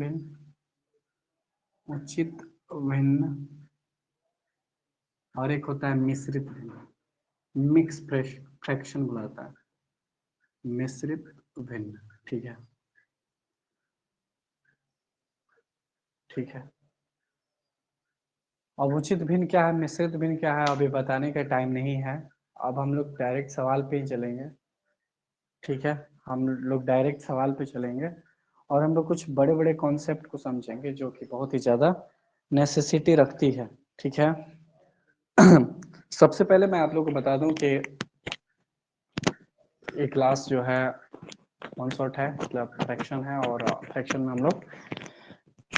भिन्न, उचित भिन्न, और एक होता है मिश्रित भिन्न, मिक्स फ्रैक्शन बुलाता है, मिश्रित भिन्न। ठीक है, ठीक है। अब उचित भिन्न क्या है, मिश्रित भिन्न क्या है, अभी बताने का टाइम नहीं है। अब हम लोग डायरेक्ट सवाल पे ही चलेंगे। ठीक है, हम लोग डायरेक्ट सवाल पे चलेंगे और हम लोग कुछ बड़े बड़े कॉन्सेप्ट को समझेंगे जो कि बहुत ही ज़्यादा नेसेसिटी रखती है। ठीक है। सबसे पहले मैं आप लोग को बता दूं कि ये क्लास जो है वन शॉट है, मतलब फ्रैक्शन है, और फ्रैक्शन में हम लोग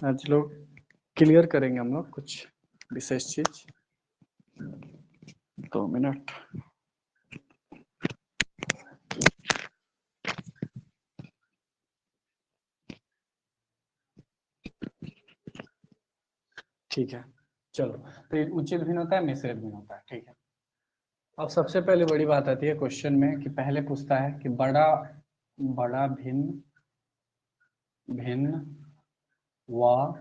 आज लोग क्लियर करेंगे हम लोग कुछ विशेष चीज। 2 मिनट। ठीक है, चलो। तो ये उचित भिन्न होता है, मिश्रित भिन्न होता है। ठीक है। अब सबसे पहले बड़ी बात आती है क्वेश्चन में कि पहले पूछता है कि बड़ा बड़ा भिन्न भिन्न व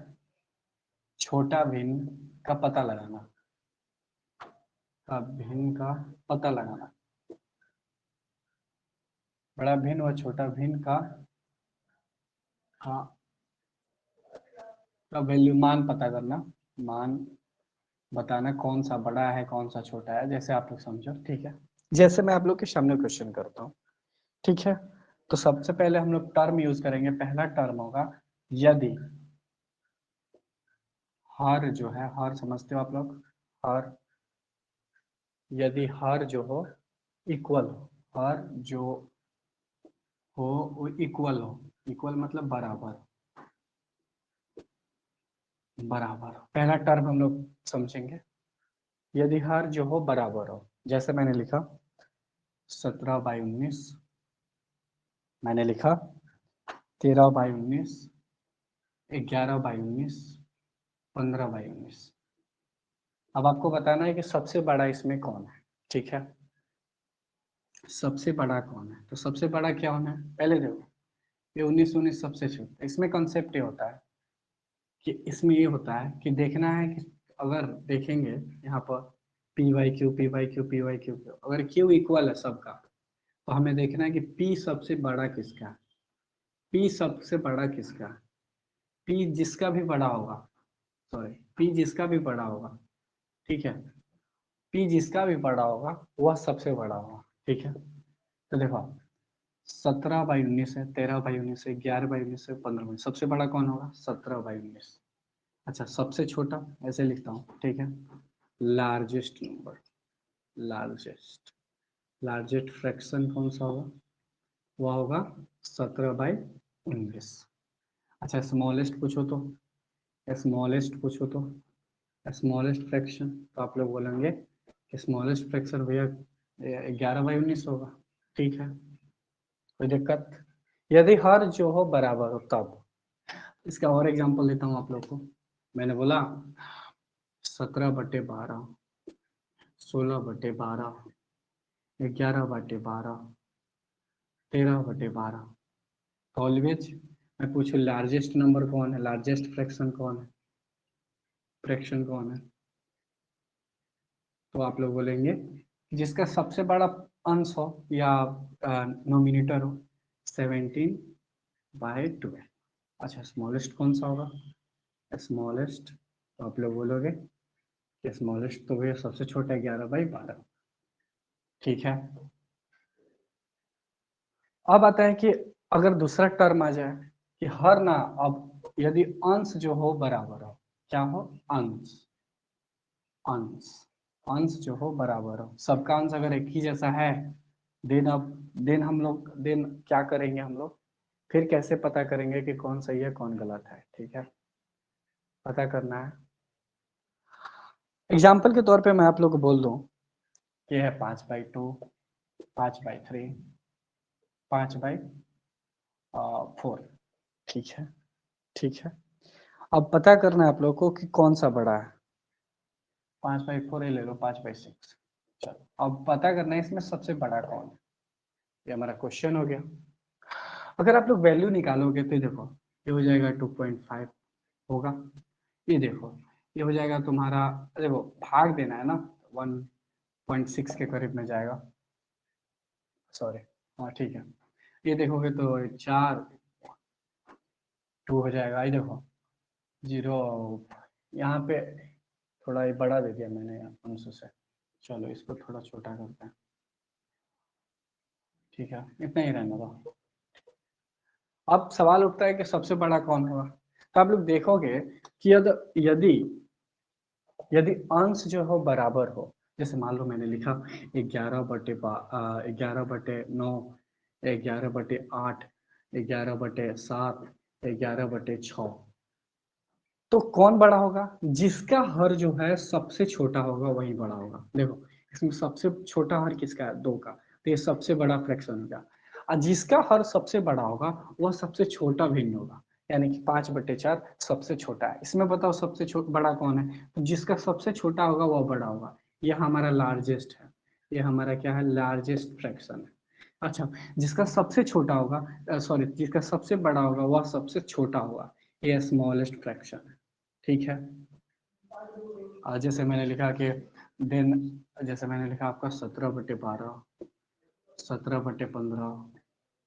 छोटा भिन्न का पता लगाना, का भिन्न का पता लगाना, बड़ा भिन्न व छोटा भिन्न का वैल्यू, मान पता करना, मान बताना कौन सा बड़ा है कौन सा छोटा है, जैसे आप लोग समझो। ठीक है, जैसे मैं आप लोग के सामने क्वेश्चन करता हूँ। ठीक है, तो सबसे पहले हम लोग टर्म यूज करेंगे। पहला टर्म होगा यदि हर जो है, हर समझते हो आप लोग, हर, यदि हर जो हो इक्वल हो, हर जो हो वो इक्वल हो, इक्वल मतलब बराबर, बराबर। पहला टर्म हम लोग समझेंगे, यदि हर जो हो बराबर हो। जैसे मैंने लिखा 17/19, मैंने लिखा 13/19, 11/19, 15/19। अब आपको बताना है कि सबसे बड़ा इसमें कौन है। ठीक है, सबसे बड़ा कौन है, तो सबसे बड़ा क्या होना है, पहले देखो ये 19 सबसे छोटा। इसमें कॉन्सेप्ट ये होता है कि इसमें ये होता है कि देखना है कि अगर देखेंगे यहाँ पर P Y Q P Y Q P Y Q, अगर क्यू इक्वल है सबका, तो हमें देखना है कि पी सबसे बड़ा किसका है, पी सबसे बड़ा किसका है, पी जिसका भी बड़ा होगा, सॉरी, पी जिसका भी बड़ा होगा। ठीक है, पी जिसका भी बड़ा होगा वह सबसे बड़ा होगा। ठीक है, तो देखो 17/19 है, 13/19 है, 11/19 है, 15/19, सबसे बड़ा कौन होगा, 17/19। अच्छा, सबसे छोटा ऐसे लिखता हूँ। ठीक है, largest number, largest, largest fraction कौन सा होगा, वह होगा 17/19। अच्छा, स्मॉलेस्ट पूछो तो, स्मॉलेस्ट पूछो तो, स्मॉलेस्ट फ्रैक्शन, तो आप लोग बोलेंगे कि स्मॉलेस्ट फ्रैक्शन भैया 11/19 होगा। ठीक है, कोई दिक्कत। यदि हर जो हो बराबर हो तब, इसका और एग्जांपल देता हूँ आप लोग को। मैंने बोला 17/12, 16/12, 11/12, 13/12। ऑलवेज मैं पूछूं लार्जेस्ट नंबर कौन है, लार्जेस्ट फ्रैक्शन कौन है, फ्रैक्शन कौन है, तो आप लोग बोलेंगे जिसका सबसे बड़ा अंश हो या नोमिनेटर हो 17/12। अच्छा, स्मॉलेस्ट कौन सा होगा, स्मॉलेस्ट, तो आप लोग बोलोगे कि स्मॉलेस्ट तो भैया सबसे छोटा है 11/12। ठीक है, अब आता है कि अगर दूसरा टर्म आ जाए कि हर ना, अब यदि अंश जो हो बराबर हो, क्या हो, अंश, अंश, अंश जो हो बराबर हो, सबका अंश अगर एक ही जैसा है, देन अब देन हम लोग देन क्या करेंगे, हम लोग फिर कैसे पता करेंगे कि कौन सही है कौन गलत है। ठीक है, पता करना है। एग्जाम्पल के तौर पे मैं आप लोग को बोल दूं, ये है 5/2, 5/3, 5/4। ठीक है, ठीक है। अब पता करना है आप लोग को कि कौन सा बड़ा है, 5/4 ले लो, 5/6। चलो, अब पता करना है इसमें सबसे बड़ा कौन है, ये हमारा क्वेश्चन हो गया। अगर आप लोग वैल्यू निकालोगे तो देखो ये हो जाएगा 2.5 होगा। ये देखो ये हो जाएगा तुम्हारा, देखो भाग देना है ना, 1.6 के करीब में जाएगा, सॉरी, हाँ ठीक है। ये देखोगे तो 4 2 हो जाएगा। ये देखो 0, यहाँ पे थोड़ा ये बड़ा दे दिया मैंने अंश से, चलो इसको थोड़ा छोटा करते हैं, ठीक है, इतना ही रहने दो। अब सवाल उठता है कि सबसे बड़ा कौन होगा। तो आप लोग देखोगे कि यदि यदि अंश जो हो बराबर हो, जैसे मान लो मैंने लिखा 11/9, 11/8, 11/7, 11/6, तो कौन बड़ा होगा? जिसका हर जो है सबसे छोटा होगा वही बड़ा होगा। देखो इसमें सबसे छोटा हर किसका है? 2 का, तो ये सबसे बड़ा फ्रैक्शन होगा। और जिसका हर सबसे बड़ा होगा वह सबसे छोटा भिन्न होगा, यानी कि 5/4 सबसे छोटा है। इसमें बताओ सबसे बड़ा कौन है? तो जिसका सबसे छोटा होगा वह बड़ा होगा। यह हमारा लार्जेस्ट है, ये हमारा क्या है? लार्जेस्ट फ्रैक्शन है। अच्छा, जिसका सबसे छोटा होगा, सॉरी, जिसका सबसे बड़ा होगा वह सबसे छोटा होगा, ये स्मॉलेस्ट फ्रैक्शन है। ठीक है, जैसे मैंने लिखा कि देन, जैसे मैंने लिखा आपका 17/12, 17/15,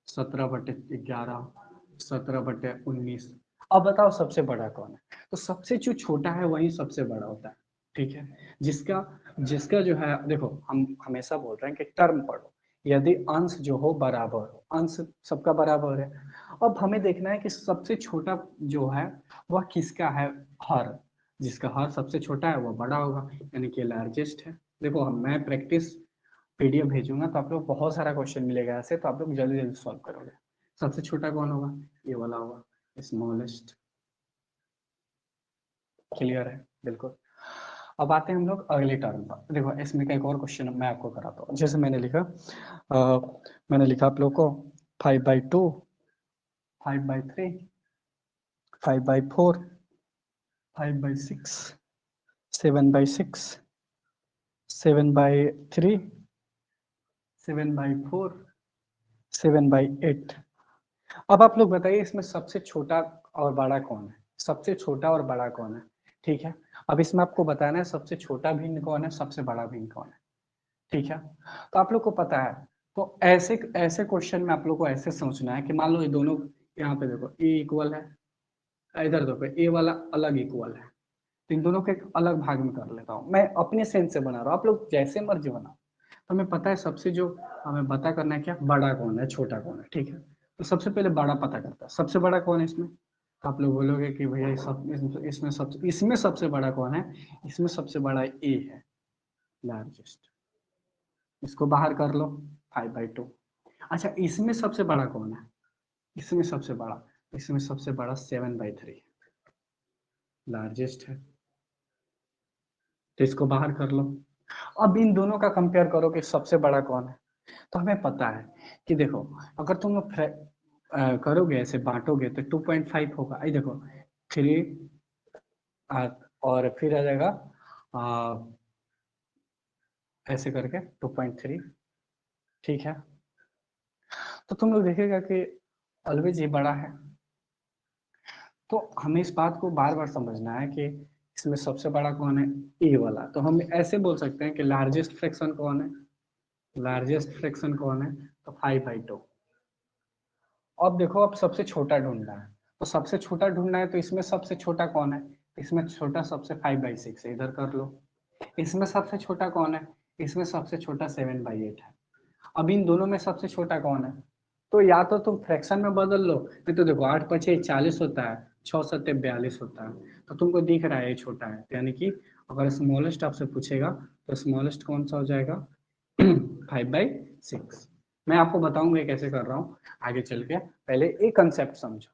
17/11, 17/19। अब बताओ सबसे बड़ा कौन है? तो सबसे जो छोटा है वही सबसे बड़ा होता है। ठीक है, जिसका जिसका जो है, देखो हम हमेशा बोल रहे हैं कि टर्म पढ़ो, यदि अंश जो हो बराबर हो, अंश सबका बराबर है। अब हमें देखना है कि सबसे छोटा जो है वह किसका है? हर, जिसका हर सबसे छोटा है वह बड़ा होगा, यानी कि लार्जेस्ट है। देखो हम मैं प्रैक्टिस पीडीएफ भेजूंगा तो आप लोग बहुत सारा क्वेश्चन मिलेगा ऐसे, तो आप लोग जल्दी जल्दी सॉल्व करोगे। सबसे छोटा कौन होगा? ये वाला होगा, स्मॉलेस्ट। क्लियर है? बिल्कुल। अब आते हैं हम लोग अगले टर्म पर। देखो इसमें का एक और क्वेश्चन मैं आपको कराता हूँ। जैसे मैंने लिखा आप लोग को 5/2, 5/3, 5/4, 5/6, 7/6, 7/3, 7/4, 7/8। अब आप लोग बताइए इसमें सबसे छोटा और बड़ा कौन है? सबसे छोटा और बड़ा कौन है? ठीक है, अब इसमें आपको बताना है सबसे छोटा भिन्न कौन है, सबसे बड़ा भिन्न कौन है। ठीक है, तो आप लोग को पता है, तो ऐसे ऐसे क्वेश्चन में आप लोग को ऐसे सोचना है कि मान लो ये दोनों, यहाँ पे देखो ए इक्वल है, इधर देखो ए वाला अलग इक्वल है, तो इन दोनों को एक अलग भाग में कर लेता हूँ। मैं अपने सेंस से बना रहा हूँ, आप लोग जैसे मर्जी बनाओ। तो हमें पता है सबसे जो हमें पता करना है क्या, बड़ा कौन है छोटा कौन है। ठीक है, तो सबसे पहले बड़ा पता करता है, सबसे बड़ा कौन है इसमें। तो आप लोग बोलोगे कि भैया इसमें सबसे बड़ा कौन है? इसमें सबसे बड़ा ए है, लार्जेस्ट। इसको बाहर कर लो, 5/2। अच्छा, इसमें सबसे बड़ा कौन है? इसमें सबसे बड़ा, इसमें सबसे बड़ा 7/3, लार्जेस्ट है, तो इसको बाहर कर लो। अब इन दोनों का कंपेयर करो कि सबसे बड़ा कौन है। तो हमें पता है कि देखो, अगर तुम लोग करोगे ऐसे बांटोगे तो 2.5 होगा। ये देखो 3, और फिर आ जाएगा आ, ऐसे करके 2.3। ठीक है, तो तुम लोग देखेगा कि ऑलवेज ये बड़ा है। तो हमें इस बात को बार बार समझना है कि इसमें सबसे बड़ा कौन है? ए वाला। तो हम ऐसे बोल सकते हैं कि लार्जेस्ट फ्रैक्शन कौन है? लार्जेस्ट फ्रैक्शन कौन है? तो 5/2। अब देखो, अब सबसे छोटा ढूंढना है, तो सबसे छोटा ढूंढना है तो इसमें सबसे छोटा कौन है? इसमें छोटा सबसे 5/6 है, इधर कर लो। इसमें सबसे छोटा कौन है? इसमें सबसे छोटा 7/8 है। अब इन दोनों में सबसे छोटा कौन है? तो या तो तुम फ्रैक्शन में बदल लो, नहीं तो देखो 8×5 40 होता है, 6×7 42 होता है। तो तुमको दिख रहा है ये छोटा है, यानी कि अगर स्मॉलेस्ट आपसे पूछेगा तो स्मॉलेस्ट कौन सा हो जाएगा? 5/6। मैं आपको बताऊंगा कैसे कर रहा हूँ आगे चल के, पहले एक कंसेप्ट समझो।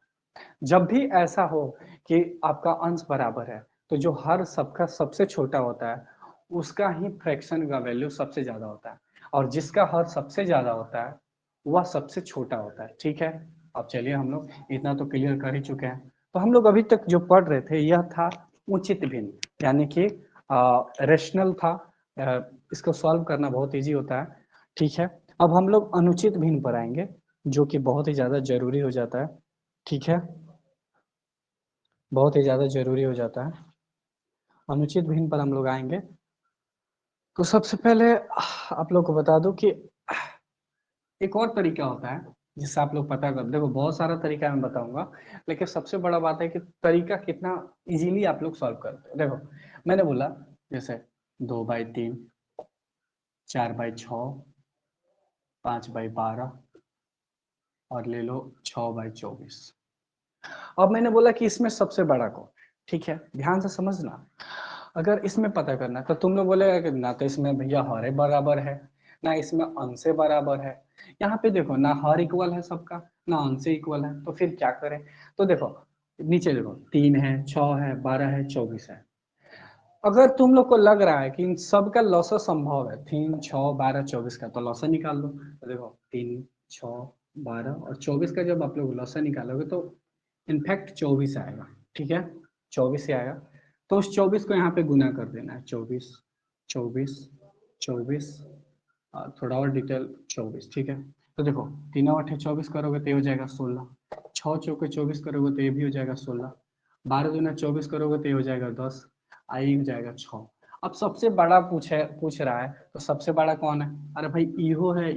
जब भी ऐसा हो कि आपका अंश बराबर है, तो जो हर सबका सबसे छोटा होता है उसका ही फ्रैक्शन का वैल्यू सबसे ज्यादा होता है, और जिसका हर सबसे ज्यादा होता है वह सबसे छोटा होता है। ठीक है, अब चलिए हम लोग इतना तो क्लियर कर ही चुके हैं। तो हम लोग अभी तक जो पढ़ रहे थे यह था उचित भिन्न, यानी कि रेशनल था। इसको सॉल्व करना बहुत इजी होता है। ठीक है, अब हम लोग अनुचित भिन्न पर आएंगे, जो कि बहुत ही ज्यादा जरूरी हो जाता है। ठीक है, बहुत ही ज़्यादा ज़रूरी हो जाता है। अनुचित भिन्न पर हम लोग आएँगे। तो सबसे पहले आप लोग को बता दूँ कि एक और तरीका होता है, जिससे आप लोग पता कर देखो बहुत सारा तरीका मैं बताऊँगा, लेकिन सबसे बड़ा बात है कि तरीका कितना ईज़िली आप लोग सॉल्व करते हो। देखो, मैंने बोला जैसे 2/3, 4/6, 5/12 और ले लो 6/24। अब मैंने बोला कि इसमें सबसे बड़ा कौन है, ठीक है? ध्यान से समझना। अगर इसमें पता करना है तो तुम लोग बोलेगा कि ना तो इसमें भैया हर बराबर है, ना इसमें अंश बराबर है। यहाँ पे देखो ना हर इक्वल है सबका, ना अंश इक्वल है, तो फिर क्या करें? तो देखो नीचे देखो 3 है, 6 है, 12 है, 24 है। अगर तुम लोग को लग रहा है कि इन सबका लॉस संभव है 3, 6, 12, 24 का, तो लॉस निकाल लो। तो देखो 3, 6, 12 और 24 का जब आप लोग लॉस निकालोगे तो इनफैक्ट 24 आएगा, ठीक है? 24 ही आएगा। तो उस 24 को यहाँ पे गुना कर देना है, 24, 24, 24, थोड़ा और डिटेल 24, ठीक है? तो देखो 3 × 8 = 24 करोगे तो ये हो जाएगा 16, 6 × 4 = 24 करोगे तो ये भी हो जाएगा 16, 12 × 24 करोगे तो ये हो जाएगा 10, आई हो जाएगा 6। अब सबसे बड़ा पूछ रहा है, तो सबसे बड़ा कौन है? अरे भाई इहो है,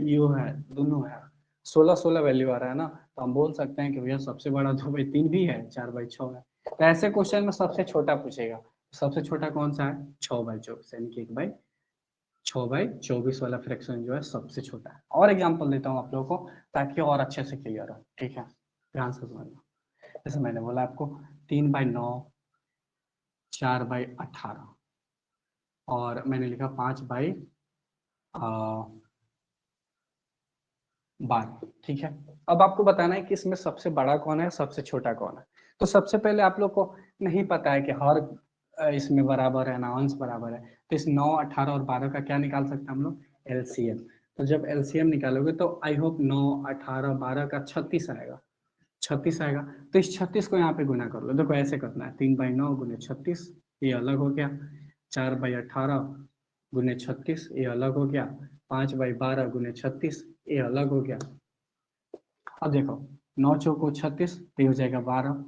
दोनों है। 16 वैल्यू आ रहा है ना, तो हम बोल सकते हैं कि भैया सबसे बड़ा 2/3 भी है, 4/6 है। तो ऐसे क्वेश्चन में सबसे छोटा पूछेगा, सबसे छोटा कौन सा है? 6/24, यानी कि 6/24 वाला फ्रैक्शन जो है सबसे छोटा है। और एग्जांपल देता हूँ आप लोगों को ताकि और अच्छे से क्लियर हो, ठीक है? ध्यान से समझना। जैसे मैंने बोला आपको 3/9, 4/18 और मैंने लिखा 5/12, ठीक है? अब आपको बताना है कि इसमें सबसे बड़ा कौन है, सबसे छोटा कौन है। तो सबसे पहले आप लोग को नहीं पता है कि हर इसमें बराबर है ना अंश बराबर है, तो इस 9, 18 और 12 का क्या निकाल सकते हैं हम लोग? एलसीएम। तो जब एलसीएम निकालोगे तो आई होप 9, 18, 12 का 36 आएगा, 36 आएगा। तो इस 36 को यहाँ पे गुना कर लो। देखो ऐसे करना है, 3/9 गुने 36, ये अलग हो गया। 4/18 गुने 36, ये अलग हो गया। 5/12 गुने 36, ये अलग हो गया। अब देखो 9 चौको 36, ये हो जाएगा 12,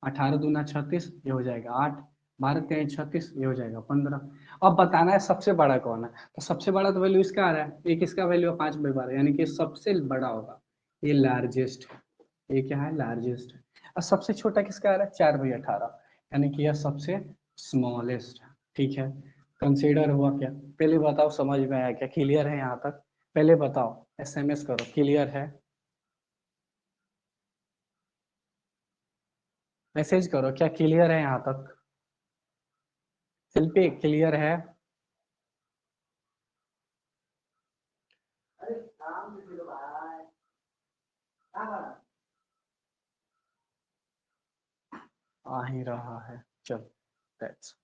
18 दूना 36, ये हो जाएगा 8, 12 तेईस 36, ये हो जाएगा 15। अब बताना है सबसे बड़ा कौन है, तो सबसे बड़ा तो वैल्यू इसका आ रहा है, एक इसका वैल्यू है 5/12, यानी कि सबसे बड़ा होगा, ये लार्जेस्ट है। ये क्या है? लार्जेस्ट है। और सबसे छोटा किसका आ रहा है? 4/18, यानी कि यह सबसे स्मॉलेस्ट है, ठीक है? कंसीडर हुआ क्या? पहले बताओ समझ में आया क्या? क्लियर है यहाँ तक? पहले बताओ, एसएमएस करो, क्लियर है? मैसेज करो, क्या क्लियर है यहाँ तक? शिल्पी क्लियर है? आ ही रहा है, चल दैट्स।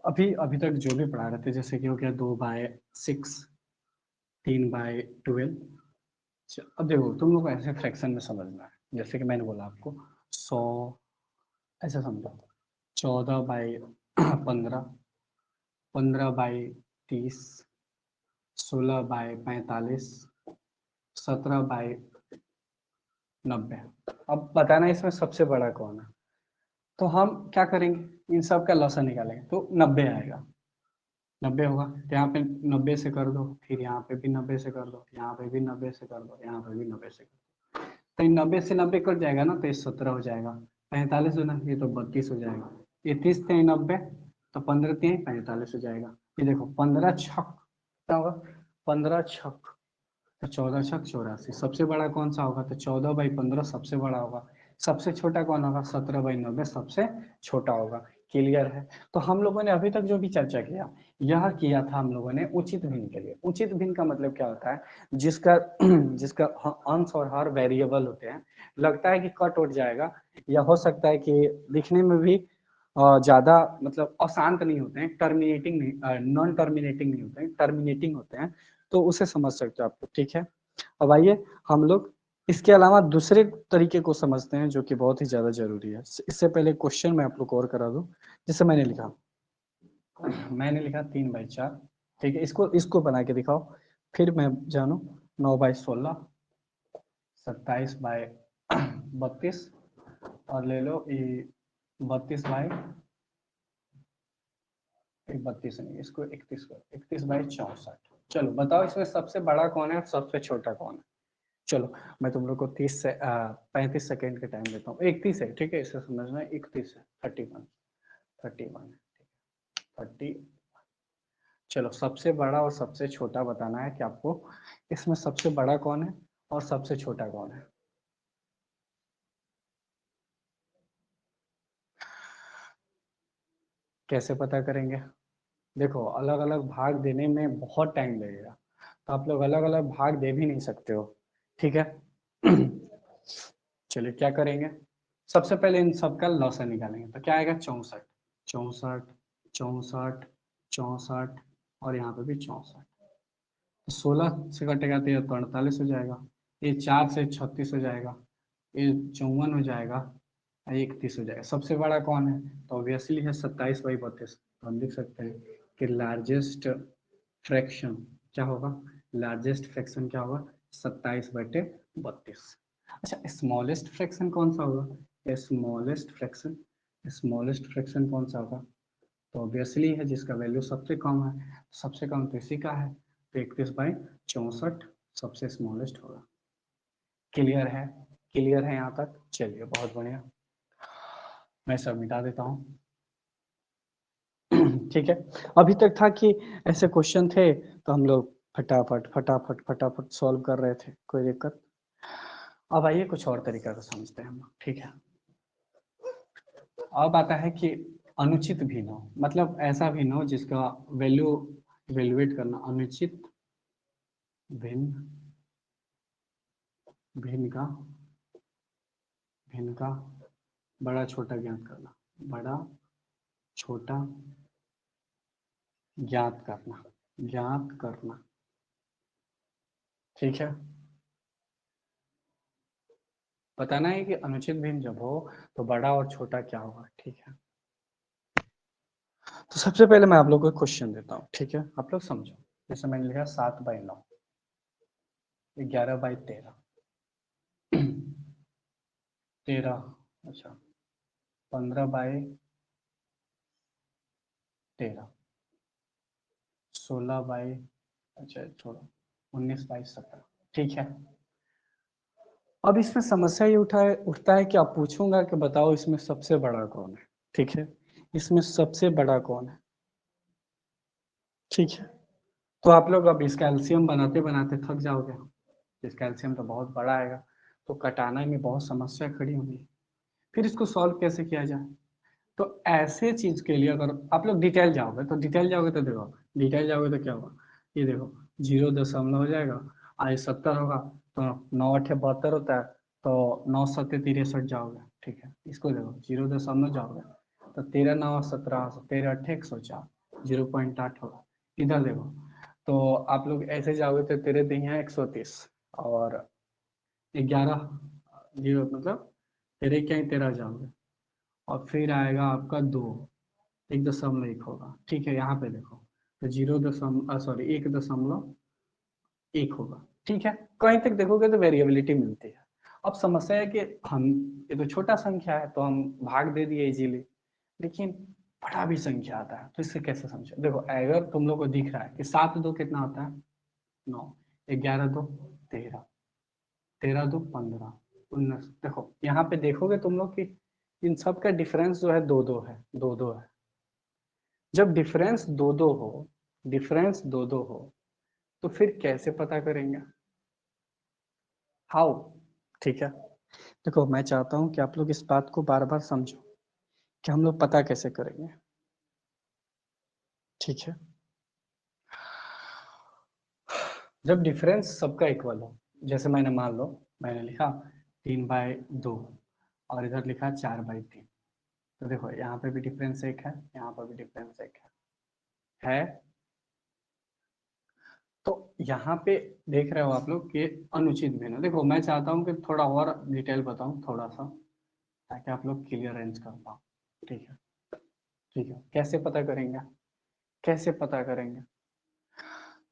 अभी अभी तक जो भी पढ़ा रहे थे, जैसे कि हो गया 2/6, 3/12। अब देखो तुम लोग को ऐसे फ्रैक्शन में समझना है, जैसे कि मैंने बोला आपको 100, ऐसे समझो 14/15, 15/30, 16/45, 17/90। अब बताना इसमें सबसे बड़ा कौन है? तो हम क्या करेंगे, इन सब का लॉसा निकालेंगे तो 90 आएगा। 90 होगा तो यहाँ पे 90 से कर दो, फिर यहाँ पे भी 90 से कर दो, यहाँ पे भी 90 से कर दो, यहाँ पे भी 90 से कर दो। तो 90 से 90 कट जाएगा ना, तो ये 17 हो जाएगा। 45 होना, ये तो 32 हो जाएगा। ये 30 × 90, तो 15 × 45 हो जाएगा। ये देखो 15 छक क्या होगा? 15 छक तो 14×6 = 84। सबसे बड़ा कौन सा होगा? तो 14/15 सबसे बड़ा होगा। सबसे छोटा कौन होगा? 17/90 सबसे छोटा होगा। क्लियर है? तो हम लोगों ने अभी तक जो भी चर्चा किया, यह किया था हम लोगों ने उचित भिन्न के लिए। उचित भिन्न का मतलब क्या होता है? जिसका जिसका अंश और हर वेरिएबल होते हैं, लगता है कि कट उठ जाएगा, या हो सकता है कि दिखने में भी ज्यादा मतलब अशांत नहीं होते हैं, टर्मिनेटिंग नहीं, नॉन टर्मिनेटिंग नहीं होते हैं, टर्मिनेटिंग होते हैं, तो उसे समझ सकते हो आप लोग, ठीक है? अब आइए हम लोग इसके अलावा दूसरे तरीके को समझते हैं, जो कि बहुत ही ज्यादा जरूरी है। इससे पहले क्वेश्चन मैं आप लोग को और करा दूं। जैसे मैंने लिखा 3/4, ठीक है? इसको इसको बना के दिखाओ, फिर मैं जानू 9/16, 27/32, और ले लो ये 32 32 नहीं, इसको 31 करो, 31/64। चलो बताओ इसमें सबसे बड़ा कौन है और सबसे छोटा कौन है। चलो मैं तुम लोग को 30 से 35 सेकेंड का टाइम देता हूँ। 31 है, ठीक है, इसे समझना है। 31 है, 31, 31 है, 30। चलो सबसे बड़ा और सबसे छोटा बताना है कि आपको इसमें सबसे बड़ा कौन है और सबसे छोटा कौन है। कैसे पता करेंगे? देखो अलग अलग भाग देने में बहुत टाइम लगेगा, तो आप लोग अलग अलग भाग दे भी नहीं सकते हो, ठीक है। चलिए क्या करेंगे, सबसे पहले इन सबका लॉसा निकालेंगे, तो क्या आएगा 64, 64, 64, 64, और यहाँ पे भी 64। तो 16 से कटेगा तो ये तो 48 हो जाएगा, ये 4 से 36 हो जाएगा, ये 54 हो जाएगा, ये 31 हो जाएगा। सबसे बड़ा कौन है? तो ऑब्वियसली है 27/32। तो हम लिख सकते हैं कि लार्जेस्ट फ्रैक्शन क्या होगा, लार्जेस्ट फ्रैक्शन क्या होगा, 27/32। अच्छा स्मॉलेस्ट फ्रैक्शन कौन सा होगा, स्मॉलेस्ट फ्रैक्शन, स्मॉलेस्ट फ्रैक्शन कौन सा होगा, तो ऑब्वियसली है जिसका वैल्यू सबसे कम है, सबसे कम तो इसी का है, तो 31/64 सबसे स्मॉलेस्ट होगा। क्लियर है? क्लियर है यहाँ तक? चलिए बहुत बढ़िया, मैं सब मिटा देता हूँ। ठीक है, अभी तक था कि ऐसे क्वेश्चन थे तो हम लोग फटाफट फटाफट फटाफट सॉल्व कर रहे थे, कोई दिक्कत। अब आइए कुछ और तरीका से समझते हैं हम, ठीक है। अब आता है कि अनुचित भिन्न हो, मतलब ऐसा भिन्न हो जिसका वैल्यू इवेल्युएट करना, अनुचित भिन्न, भिन्न का, भिन्न का बड़ा छोटा ज्ञात करना, बड़ा छोटा ज्ञात करना, ज्ञात करना, ठीक है। बताना है कि अनुचित भिन्न जब हो तो बड़ा और छोटा क्या होगा, ठीक है। तो सबसे पहले मैं आप लोगों को क्वेश्चन देता हूँ, ठीक है, आप लोग समझो। जैसे मैंने लिखा 7/9, 11/13, 13, अच्छा 15/13, 16 अच्छा छोड़ो 19/17, ठीक है। अब इसमें समस्या ये उठता है कि आप पूछूंगा कि बताओ इसमें सबसे बड़ा कौन है, ठीक है, इसमें सबसे बड़ा कौन है, ठीक है। तो आप लोग अब इसका एलसीएम बनाते बनाते थक जाओगे, इसका एलसीएम तो बहुत बड़ा आएगा, तो कटाना में बहुत समस्या खड़ी होगी। फिर इसको सॉल्व कैसे किया जाए, तो ऐसे चीज के लिए अगर आप लोग डिटेल जाओगे तो देखो, डिटेल जाओगे तो क्या होगा, ये देखो 0 दशमलव हो जाएगा, आई 70 होगा, तो 9 8 72 होता है, तो 9 7 63 जाओगे, ठीक है। इसको देखो 0 दशमलव जाओगे तो 13 9 17, 13 8 104, 0.8 होगा। इधर देखो तो आप लोग ऐसे जाओगे तो तेरे दिन है 130, और 11 जीरो मतलब तेरे क्या ही 13 जाओगे, और फिर आएगा आपका 2, 1.1 होगा, ठीक है। यहाँ पे देखो तो 1 होगा, ठीक है। कहीं तक देखोगे तो वेरिएबिलिटी मिलती है। अब समस्या है कि हम, ये तो छोटा संख्या है तो हम भाग दे दिए इजीली, लेकिन बड़ा भी संख्या आता है, तो इससे कैसे समझे। देखो अगर तुम लोग को दिख रहा है कि 7 2 कितना होता है 9, 11 2 13, 13 2 15, 19, देखो यहाँ पे देखोगे तुम लोग कि इन सब का डिफरेंस जो है 2 2 है, 2 2 है। जब डिफरेंस 2 2 हो, डिफरेंस 2 2 हो, तो फिर कैसे पता करेंगे, हाउ, ठीक है। देखो मैं चाहता हूं कि आप लोग इस बात को बार बार समझो कि हम लोग पता कैसे करेंगे, ठीक है। जब डिफरेंस सबका इक्वल हो, जैसे मैंने मान लो मैंने लिखा 3/2 और इधर लिखा 4/3, तो देखो यहाँ पे भी डिफरेंस एक है, यहाँ पर भी डिफरेंस एक है। तो यहाँ पे देख रहे हो आप लोग कि अनुचित भिन्न। देखो मैं चाहता हूँ कि थोड़ा और डिटेल बताऊँ थोड़ा सा, ताकि आप लोग क्लियर रेंज कर पाओ, ठीक है। ठीक है, कैसे पता करेंगे, कैसे पता करेंगे,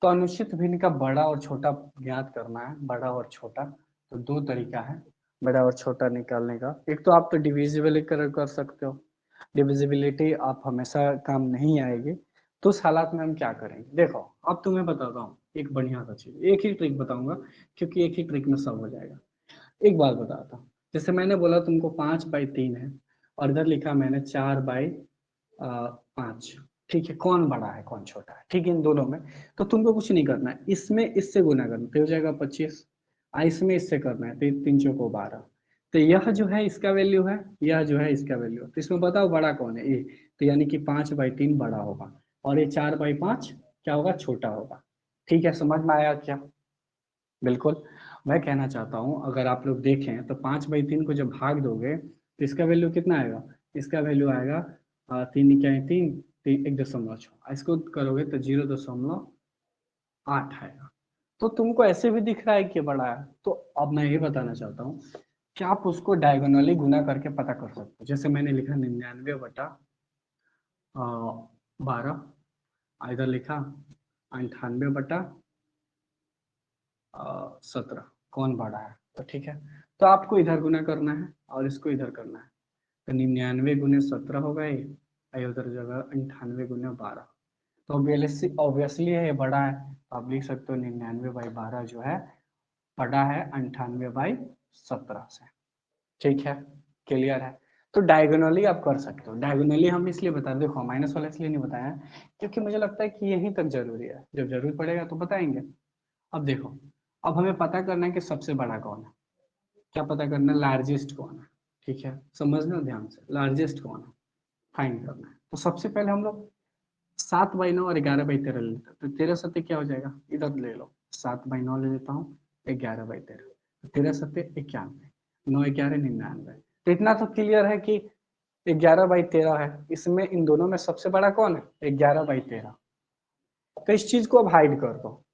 तो अनुचित भिन्न का बड़ा और छोटा ज्ञात करना है, बड़ा और छोटा। तो दो तरीका है बड़ा और छोटा निकालने का। एक तो आप तो डिविजिबल कर सकते हो, डिविजिबिलिटी आप हमेशा काम नहीं आएगी। तो उस हालात में हम क्या करेंगे, देखो अब तुम्हें बताता हूँ एक बढ़िया सा चीज, एक ही ट्रिक बताऊंगा क्योंकि एक ही ट्रिक में सब हो जाएगा। एक बात बताता हूँ, जैसे मैंने बोला तुमको 5/3 है और इधर लिखा मैंने 4/5। ठीक है, कौन बड़ा है कौन छोटा है, ठीक है इन दोनों में। तो तुमको कुछ नहीं करना है, इसमें इससे गुना करना तो हो जाएगा 25, इसमें इससे करना है तो 3 × 4 = 12। तो यह जो है इसका वैल्यू है, यह जो है इसका वैल्यू है। तो इसमें बताओ बड़ा कौन है, ये। तो यानी कि 5/3 बड़ा होगा और ये 4/5 क्या होगा, छोटा होगा। ठीक है, समझ में आया क्या? बिल्कुल। मैं कहना चाहता हूँ अगर आप लोग देखें तो 5/3 को जब भाग दोगे तो इसका वैल्यू कितना आएगा, इसका वैल्यू आएगा 3 × 3 1.6। इसको करोगे तो 0.8 आएगा। तो तुमको ऐसे भी दिख रहा है कि बड़ा है। तो अब मैं ये बताना चाहता हूँ कि आप उसको डायगोनली गुना करके पता कर सकते हो। जैसे मैंने लिखा 99/12, इधर लिखा 98/17, कौन बड़ा है। तो ठीक है, तो आपको इधर गुना करना है और इसको इधर करना है। तो 99 × 17 होगा ये, उधर जगह 98 × 12। तो ऑब्वियसली ये बड़ा है। तो आप लिख सकते हो 99/12 जो है बड़ा है 98/17 से। ठीक है, क्लियर है। तो डायगोनली आप कर सकते हो। डायगोनली हम इसलिए बता रहे, देखो माइनस वाला इसलिए नहीं बताया क्योंकि मुझे लगता है कि यहीं तक जरूरी है, जब जरूरत पड़ेगा तो बताएंगे। अब देखो, अब हमें पता करना है कि सबसे बड़ा कौन है। क्या पता करना है, लार्जेस्ट कौन है। ठीक है, समझना ध्यान से, लार्जेस्ट कौन है फाइंड करना है। तो सबसे पहले हम लोग 7/9 और 11/13 ले लेते हैं। तो 13×7 क्या हो जाएगा, इधर ले लो, 7/9 ले लेता हूँ, 11/13, 13×7 = 91, 9×11 = 99। तो इतना तो क्लियर है कि 11/13 है। इसमें इन दोनों में सबसे बड़ा कौन है, 11/13। तो इस चीज को अब हाइड कर दो।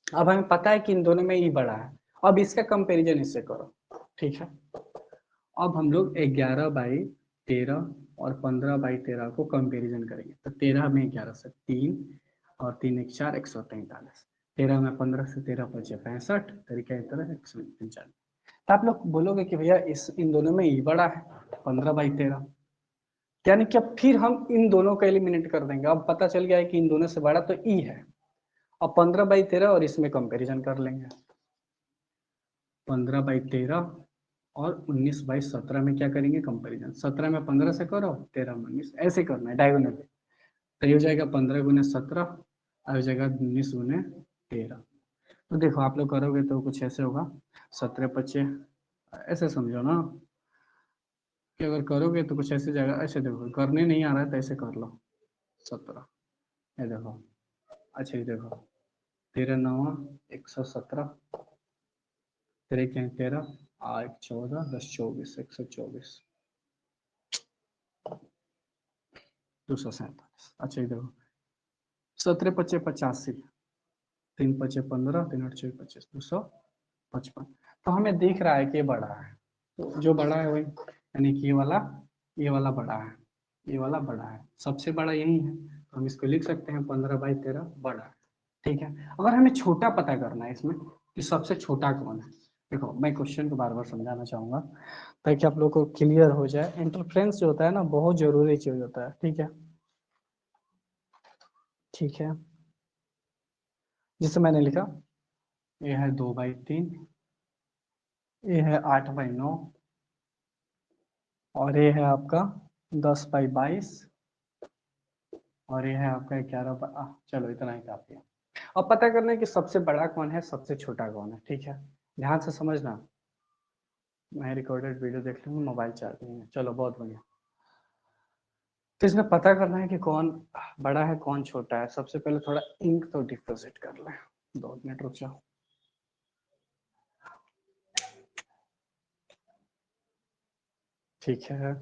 अब हमें पता है कि इन दोनों में ये बड़ा है। अब इसका कंपैरिजन इससे करो। ठीक है, अब हम लोग 11/13 और 15/13 को कंपैरिजन करेंगे। तो 13 में 11 से 3 और 3 × 4 143, 13 में 15 से 13 × 5 = 65, तरीका इस तरह 145। तो आप लोग बोलोगे कि भैया इस इन दोनों में ये बड़ा है 15/13, यानी कि अब फिर हम इन दोनों को एलिमिनेट कर देंगे। अब पता चल गया है कि इन दोनों से बड़ा तो ई है। अब 15/13 और इसमें कंपैरिजन कर लेंगे। 15/13 और 19/17 में क्या करेंगे, कंपैरिजन। 17 में 15 से करो, 13 में 19, ऐसे करना है डायगोनल। तो ये हो जाएगा 15 × 17 और हो जाएगा 19 × 13। तो देखो आप लोग करोगे तो कुछ ऐसे होगा, 17×5, ऐसे समझो ना कि अगर करोगे तो कुछ ऐसे जाएगा। ऐसे देखो, करने नहीं आ रहा है तो ऐसे कर लो। 17, ये देखो, अच्छा ये देखो, 13×9 = 117, 13×13 8 14 10 24 124 247। अच्छा ये देखो, 17×5 = 85, 3×5 = 15, 3×8 = 25, 255। तो हमें दिख रहा है कि ये बड़ा है। तो जो बड़ा है वही, यानी कि ये वाला बड़ा है, ये वाला बड़ा है, सबसे बड़ा यही है। तो हम इसको लिख सकते हैं 15/13 बड़ा है। ठीक है, अगर हमें छोटा पता करना है इसमें कि सबसे छोटा कौन है। देखो मैं क्वेश्चन को बार बार समझाना चाहूंगा ताकि आप लोग को क्लियर हो जाए। इंटरफ्रेंस जो होता है ना, बहुत जरूरी चीज होता है। ठीक है, ठीक है, जिससे मैंने लिखा, ये है 2/3, ये है 8/9 और ये है आपका 10/22 और ये है आपका 11। चलो इतना ही काफी है। अब पता करना है कि सबसे बड़ा कौन है, सबसे छोटा कौन है। ठीक है, ध्यान से समझना। मैं रिकॉर्डेड वीडियो देख लूंगा, मोबाइल चार्ज नहीं है। चलो बहुत बढ़िया। तो इसमें पता करना है कि कौन बड़ा है कौन छोटा है। सबसे पहले थोड़ा इंक तो डिपोजिट कर लें, 2 मिनट रुक जाओ। ठीक है,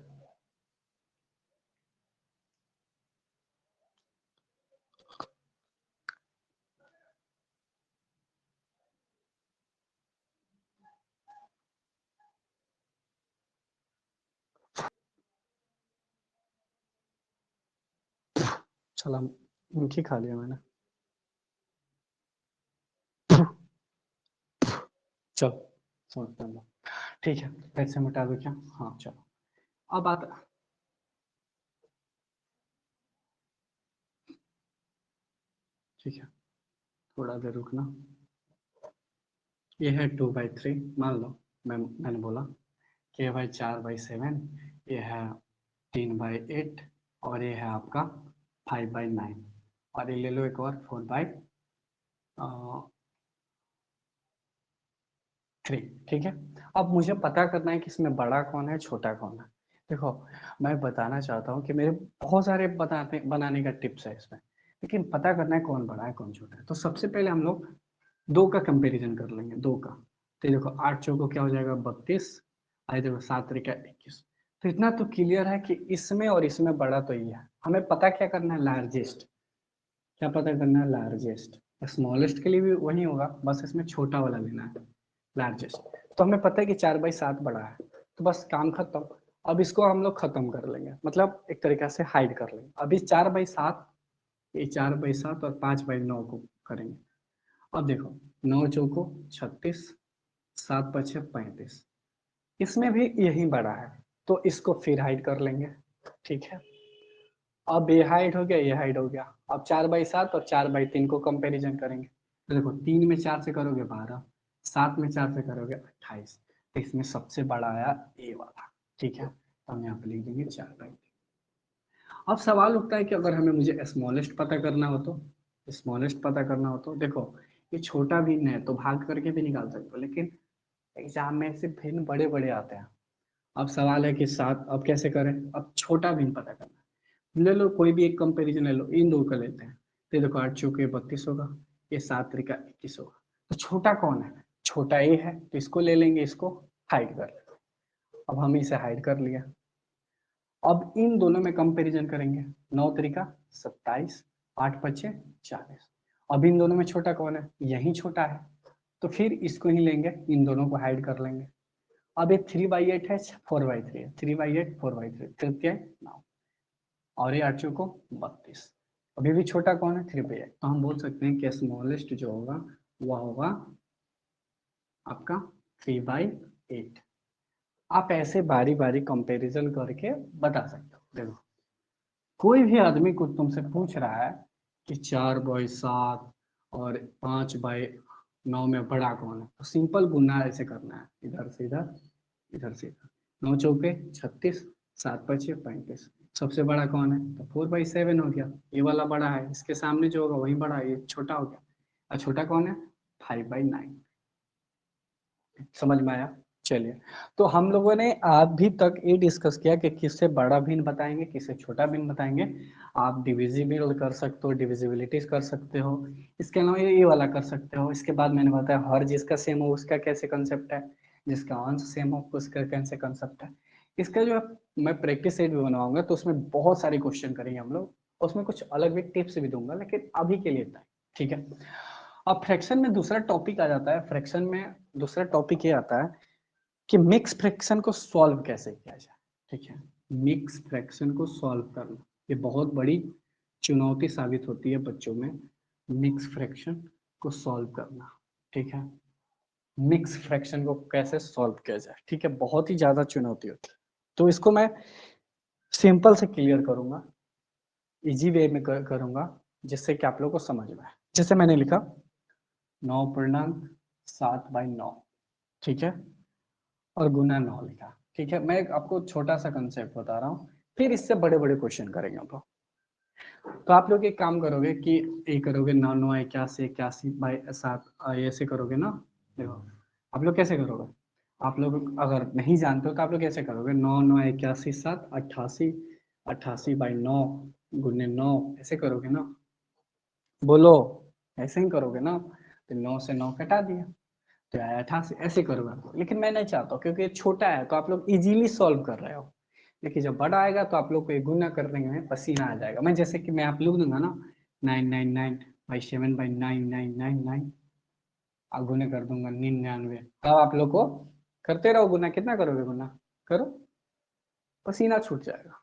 चलो इंक ही खा लिया मैंने। चलो सोचते हैं, ठीक है फिर से मिटा दो क्या, हाँ चलो अब आता, ठीक है थोड़ा देर रुकना। ये है 2/3, मान लो मैंने बोला कि ये भाई 4/7, ये है 3/8, और ये है आपका 5/9, और ये ले लो एक और 4/3, ठीक है। अब मुझे पता करना है कि इसमें बड़ा कौन है छोटा कौन है। देखो मैं बताना चाहता हूँ कि मेरे बहुत सारे बताने बनाने का टिप्स है इसमें, लेकिन पता करना है कौन बड़ा है कौन छोटा है। तो सबसे पहले हम लोग दो का कंपैरिजन कर लेंगे, दो का। तो ये देखो 8 चौको क्या हो जाएगा 32, आई देखो 7 त्रिका 21। तो इतना तो क्लियर है कि इसमें और इसमें बड़ा तो ये है। हमें पता क्या करना है, लार्जेस्ट। क्या पता करना है, लार्जेस्ट। स्मॉलेस्ट के लिए भी वही होगा, बस इसमें छोटा वाला लेना है, लार्जेस्ट। तो हमें पता है कि 4/7 बड़ा है, तो बस काम खत्म। अब इसको हम लोग खत्म कर लेंगे, मतलब एक तरीका से हाइड कर लेंगे। अभी 4/7, ये 4/7 और 5/9 को करेंगे। अब देखो 9 चौको 36, 7 × 5 = 35, इसमें भी यही बड़ा है, तो इसको फिर हाइड कर लेंगे, ठीक है। अब ये हाइड हो गया, ये हाइड हो गया। अब 4/7 और 4/3 को कंपैरिजन करेंगे। तो देखो 3 में 4 से करोगे 12, 7 में 4 से करोगे 28, तो इसमें सबसे बड़ा आया ए वाला, ठीक है। तो हम यहाँ पे लिख देंगे 4/3। अब सवाल उठता है कि अगर हमें मुझे स्मॉलेस्ट पता करना हो तो, स्मॉलेस्ट पता करना हो तो देखो ये छोटा भिन्न है तो भाग करके भी निकाल सकते हो, लेकिन एग्जाम में से भिन्न बड़े बड़े आते हैं। अब सवाल है कि 7, अब कैसे करें, अब छोटा भिन्न पता करना है। ले लो कोई भी एक कंपैरिजन ले लो, इन दो का लेते हैं। तो देखो 8 चौके 32 होगा, ये 7 त्रिका 21 होगा। तो छोटा कौन है, छोटा ए है, तो इसको ले लेंगे, इसको हाइड कर लेते हैं। अब हम इसे हाइड कर लिया। अब इन दोनों में कंपैरिजन करेंगे, 9 त्रिका 27, 8 पचे 40। अब इन दोनों में छोटा कौन है, यही छोटा है, तो फिर इसको ही लेंगे, इन दोनों को हाइड कर लेंगे। अब ये 3/8 है, 4/3 है, 3/8 4/3 तृतीय 9, और ये 8 चौको 32। अभी भी छोटा कौन है, 3/8। तो हम बोल सकते हैं कि स्मॉलेस्ट जो होगा वह होगा आपका 3/8। आप ऐसे बारी बारी कंपैरिजन करके बता सकते हो। देखो कोई भी आदमी को तुमसे पूछ रहा है कि 4/7 और 5/9 में बड़ा कौन है, तो सिंपल गुना ऐसे करना है, इधर से इधर, इधर से इधर। 9 चौके 36, 7 पचे 35, सबसे बड़ा कौन है, तो 4/7 हो गया, ये वाला बड़ा है, इसके सामने जो होगा वही बड़ा है, ये छोटा हो गया। और छोटा कौन है, 5/9। समझ में आया। चलिए, तो हम लोगों ने अभी तक ये डिस्कस किया कि किससे बड़ा भिन्न बताएंगे, किससे छोटा भिन्न बताएंगे। आप डिविजिबल कर सकते हो, डिविजिबिलिटीज कर सकते हो, इसके अलावा ये वाला कर सकते हो। इसके बाद मैंने बताया हर जिसका सेम हो उसका कैसे कंसेप्ट है, जिसका अंश सेम हो उसका कैसे कंसेप्ट है। इसका जो मैं प्रैक्टिस सेट भी बनवाऊंगा तो उसमें बहुत सारे क्वेश्चन करेंगे हम लोग, उसमें कुछ अलग भी टिप्स भी दूंगा, लेकिन अभी के लिए इतना ही, ठीक है। अब फ्रैक्शन में दूसरा टॉपिक आ जाता है, फ्रैक्शन में दूसरा टॉपिक ये आता है कि मिक्स फ्रैक्शन को सॉल्व कैसे किया जाए, ठीक है। मिक्स फ्रैक्शन को सॉल्व करना ये बहुत बड़ी चुनौती साबित होती है बच्चों में, मिक्स फ्रैक्शन को सॉल्व करना, ठीक है। मिक्स फ्रैक्शन को कैसे सॉल्व किया जाए, ठीक है, बहुत ही ज्यादा चुनौती होती है। तो इसको मैं सिंपल से क्लियर करूंगा, इजी वे में करूंगा, जिससे कि आप लोगों को समझ में आए। जैसे मैंने लिखा 9.7/9, ठीक है, और गुना 9 लिखा, ठीक है। मैं आपको छोटा सा कंसेप्ट बता रहा हूँ, फिर इससे बड़े बड़े क्वेश्चन करेंगे हम लोग। तो आप लोग एक काम करोगे कि ये करोगे 9 9 81 81/7, ऐसे करोगे ना। देखो आप लोग कैसे करोगे, आप लोग अगर नहीं जानते हो तो आप लोग कैसे करोगे, 9 9 81 7 88, 88/9 गुने 9, ऐसे करोगे ना, बोलो, ऐसे ही करोगे ना। तो 9 से 9 कटा दिया, तो आया 88, ऐसे करोगे आप लोग। लेकिन मैं नहीं चाहता हूँ, क्योंकि ये छोटा है तो आप लोग इजीली सॉल्व कर रहे हो, लेकिन जब बड़ा आएगा तो आप लोग को ये गुना करने में पसीना आ जाएगा। मैं जैसे कि मैं आप लोग दूंगा ना 999/7/99999, और गुना कर दूंगा 99, तब आप लोग को करते रहो गुना, कितना करोगे गुना, करो, पसीना छूट जाएगा।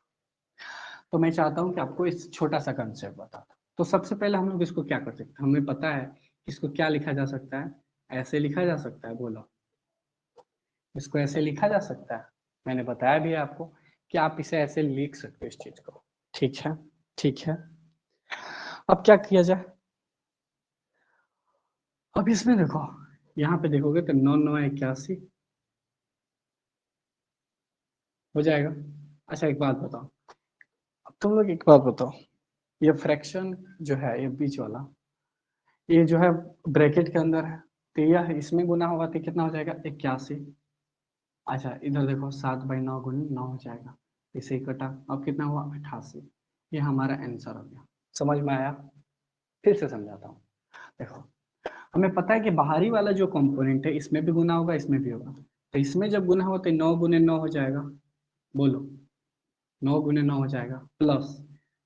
तो मैं चाहता हूँ कि आपको इस छोटा सा कंसेप्ट बता दूं। तो सबसे पहले हम लोग इसको क्या कर सकते हैं, हमें पता है इसको क्या लिखा जा सकता है, ऐसे लिखा जा सकता है, बोलो, इसको ऐसे लिखा जा सकता है, मैंने बताया भी है आपको कि आप इसे ऐसे लिख सकते हो इस चीज को। ठीक है, ठीक है। अब क्या किया जाए, अब इसमें देखो, यहाँ पे देखोगे तो 9 9 81 हो जाएगा। अच्छा एक बात बताओ, अब तुम लोग एक बात बताओ, ये फ्रैक्शन जो है ये बीच वाला, ये जो है ब्रैकेट के अंदर है, तो यह इसमें गुना होगा तो कितना हो जाएगा 81। अच्छा इधर देखो 7/9 गुनी 9 हो जाएगा, इसे ही कटा, अब कितना हुआ 88। ये हमारा आंसर हो गया। समझ में आया? फिर से समझाता हूँ। देखो हमें पता है कि बाहरी वाला जो कंपोनेंट है इसमें भी गुना होगा इसमें भी होगा, तो इसमें जब गुना हो तो 9 गुने 9 हो जाएगा। बोलो, 9 गुने 9 हो जाएगा, प्लस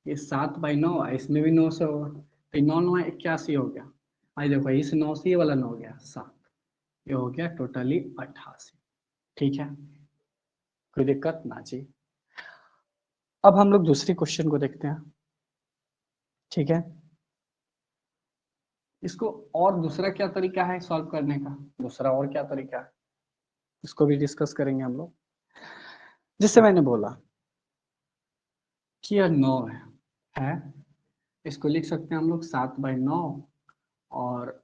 ये 7/9 इसमें भी 9 से होगा, तो 9 9 81 हो गया। आज देखो इस 9 से ये वाला 9 हो गया 7, ये हो गया टोटली 88। ठीक है, कोई दिक्कत ना जी। अब हम लोग दूसरी क्वेश्चन को देखते हैं। ठीक है, इसको और दूसरा क्या तरीका है सॉल्व करने का, दूसरा और क्या तरीका है इसको भी डिस्कस करेंगे हम लोग। जिससे मैंने बोला कि यह 9 है, इसको लिख सकते हैं हम लोग 7/9 और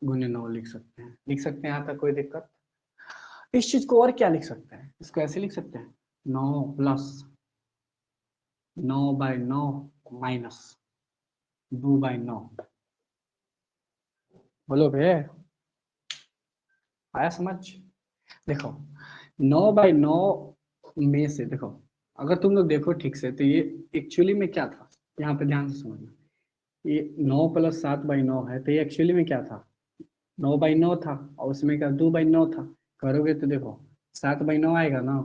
गुने 9 लिख सकते हैं, लिख सकते हैं यहाँ तक कोई दिक्कत? इस चीज को और क्या लिख सकते हैं, इसको ऐसे लिख सकते हैं 9 प्लस 9/9 माइनस 2/9। बोलो भे, आया समझ? देखो 9/9 में से देखो, अगर तुम लोग देखो ठीक से तो ये एक्चुअली में क्या था, यहाँ पे ध्यान से समझना, ये 9 प्लस 7/9 है, तो ये एक्चुअली में क्या था 9/9 था, और उसमें का 2/9 था। करोगे तो देखो 7/9 आएगा ना।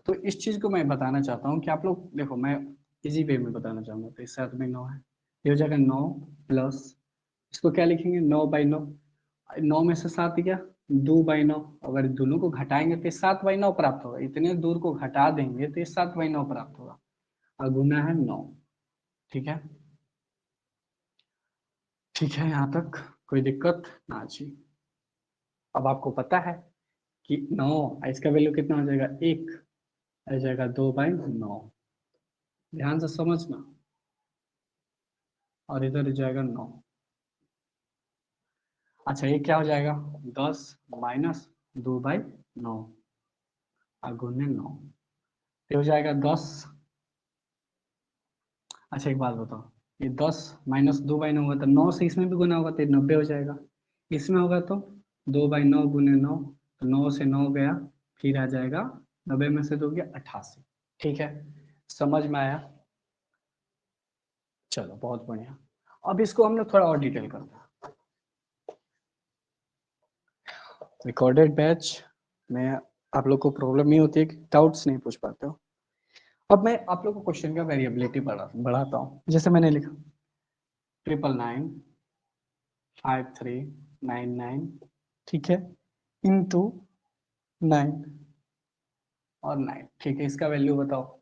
तो इस चीज को मैं बताना चाहता हूँ कि आप लोग देखो, मैं इजी वे में बताना चाहूंगा, तो 7/9 है, ये हो जाएगा 9 प्लस, इसको क्या लिखेंगे 9/9, 9 में से 7 गया 2/9, अगर दोनों को घटाएंगे तो 7/9 प्राप्त होगा, इतने दूर को घटा देंगे तो ये 7/9 प्राप्त होगा, और गुना है 9। ठीक है, ठीक है यहाँ तक कोई दिक्कत ना जी। अब आपको पता है कि 9, इसका वैल्यू कितना हो जाएगा 1, आ जाएगा 2/9, ध्यान से समझना, और इधर हो जाएगा 9। अच्छा ये क्या हो जाएगा 10 माइनस 2/9 और गुने 9, ये हो जाएगा 10। अच्छा एक बात बताओ, ये 10 माइनस 2/9 होगा तो 9 से इसमें भी गुना होगा तो 90 हो जाएगा, इसमें होगा तो 2/9 गुने 9, तो 9 से 9 गया, फिर आ जाएगा 90 में से 2 गया 88। ठीक है, समझ में आया? चलो बहुत बढ़िया। अब इसको हम लोग थोड़ा और डिटेल करते हैं। रिकॉर्डेड बैच में आप लोग को प्रॉब्लम नहीं होती है कि डाउट्स नहीं पूछ पाते हो। अब मैं आप लोग को क्वेश्चन का वेरिएबिलिटी बढ़ाता हूँ, जैसे मैंने लिखा 9995399, ठीक है, इंटू 9 और 9। ठीक है, इसका वैल्यू बताओ,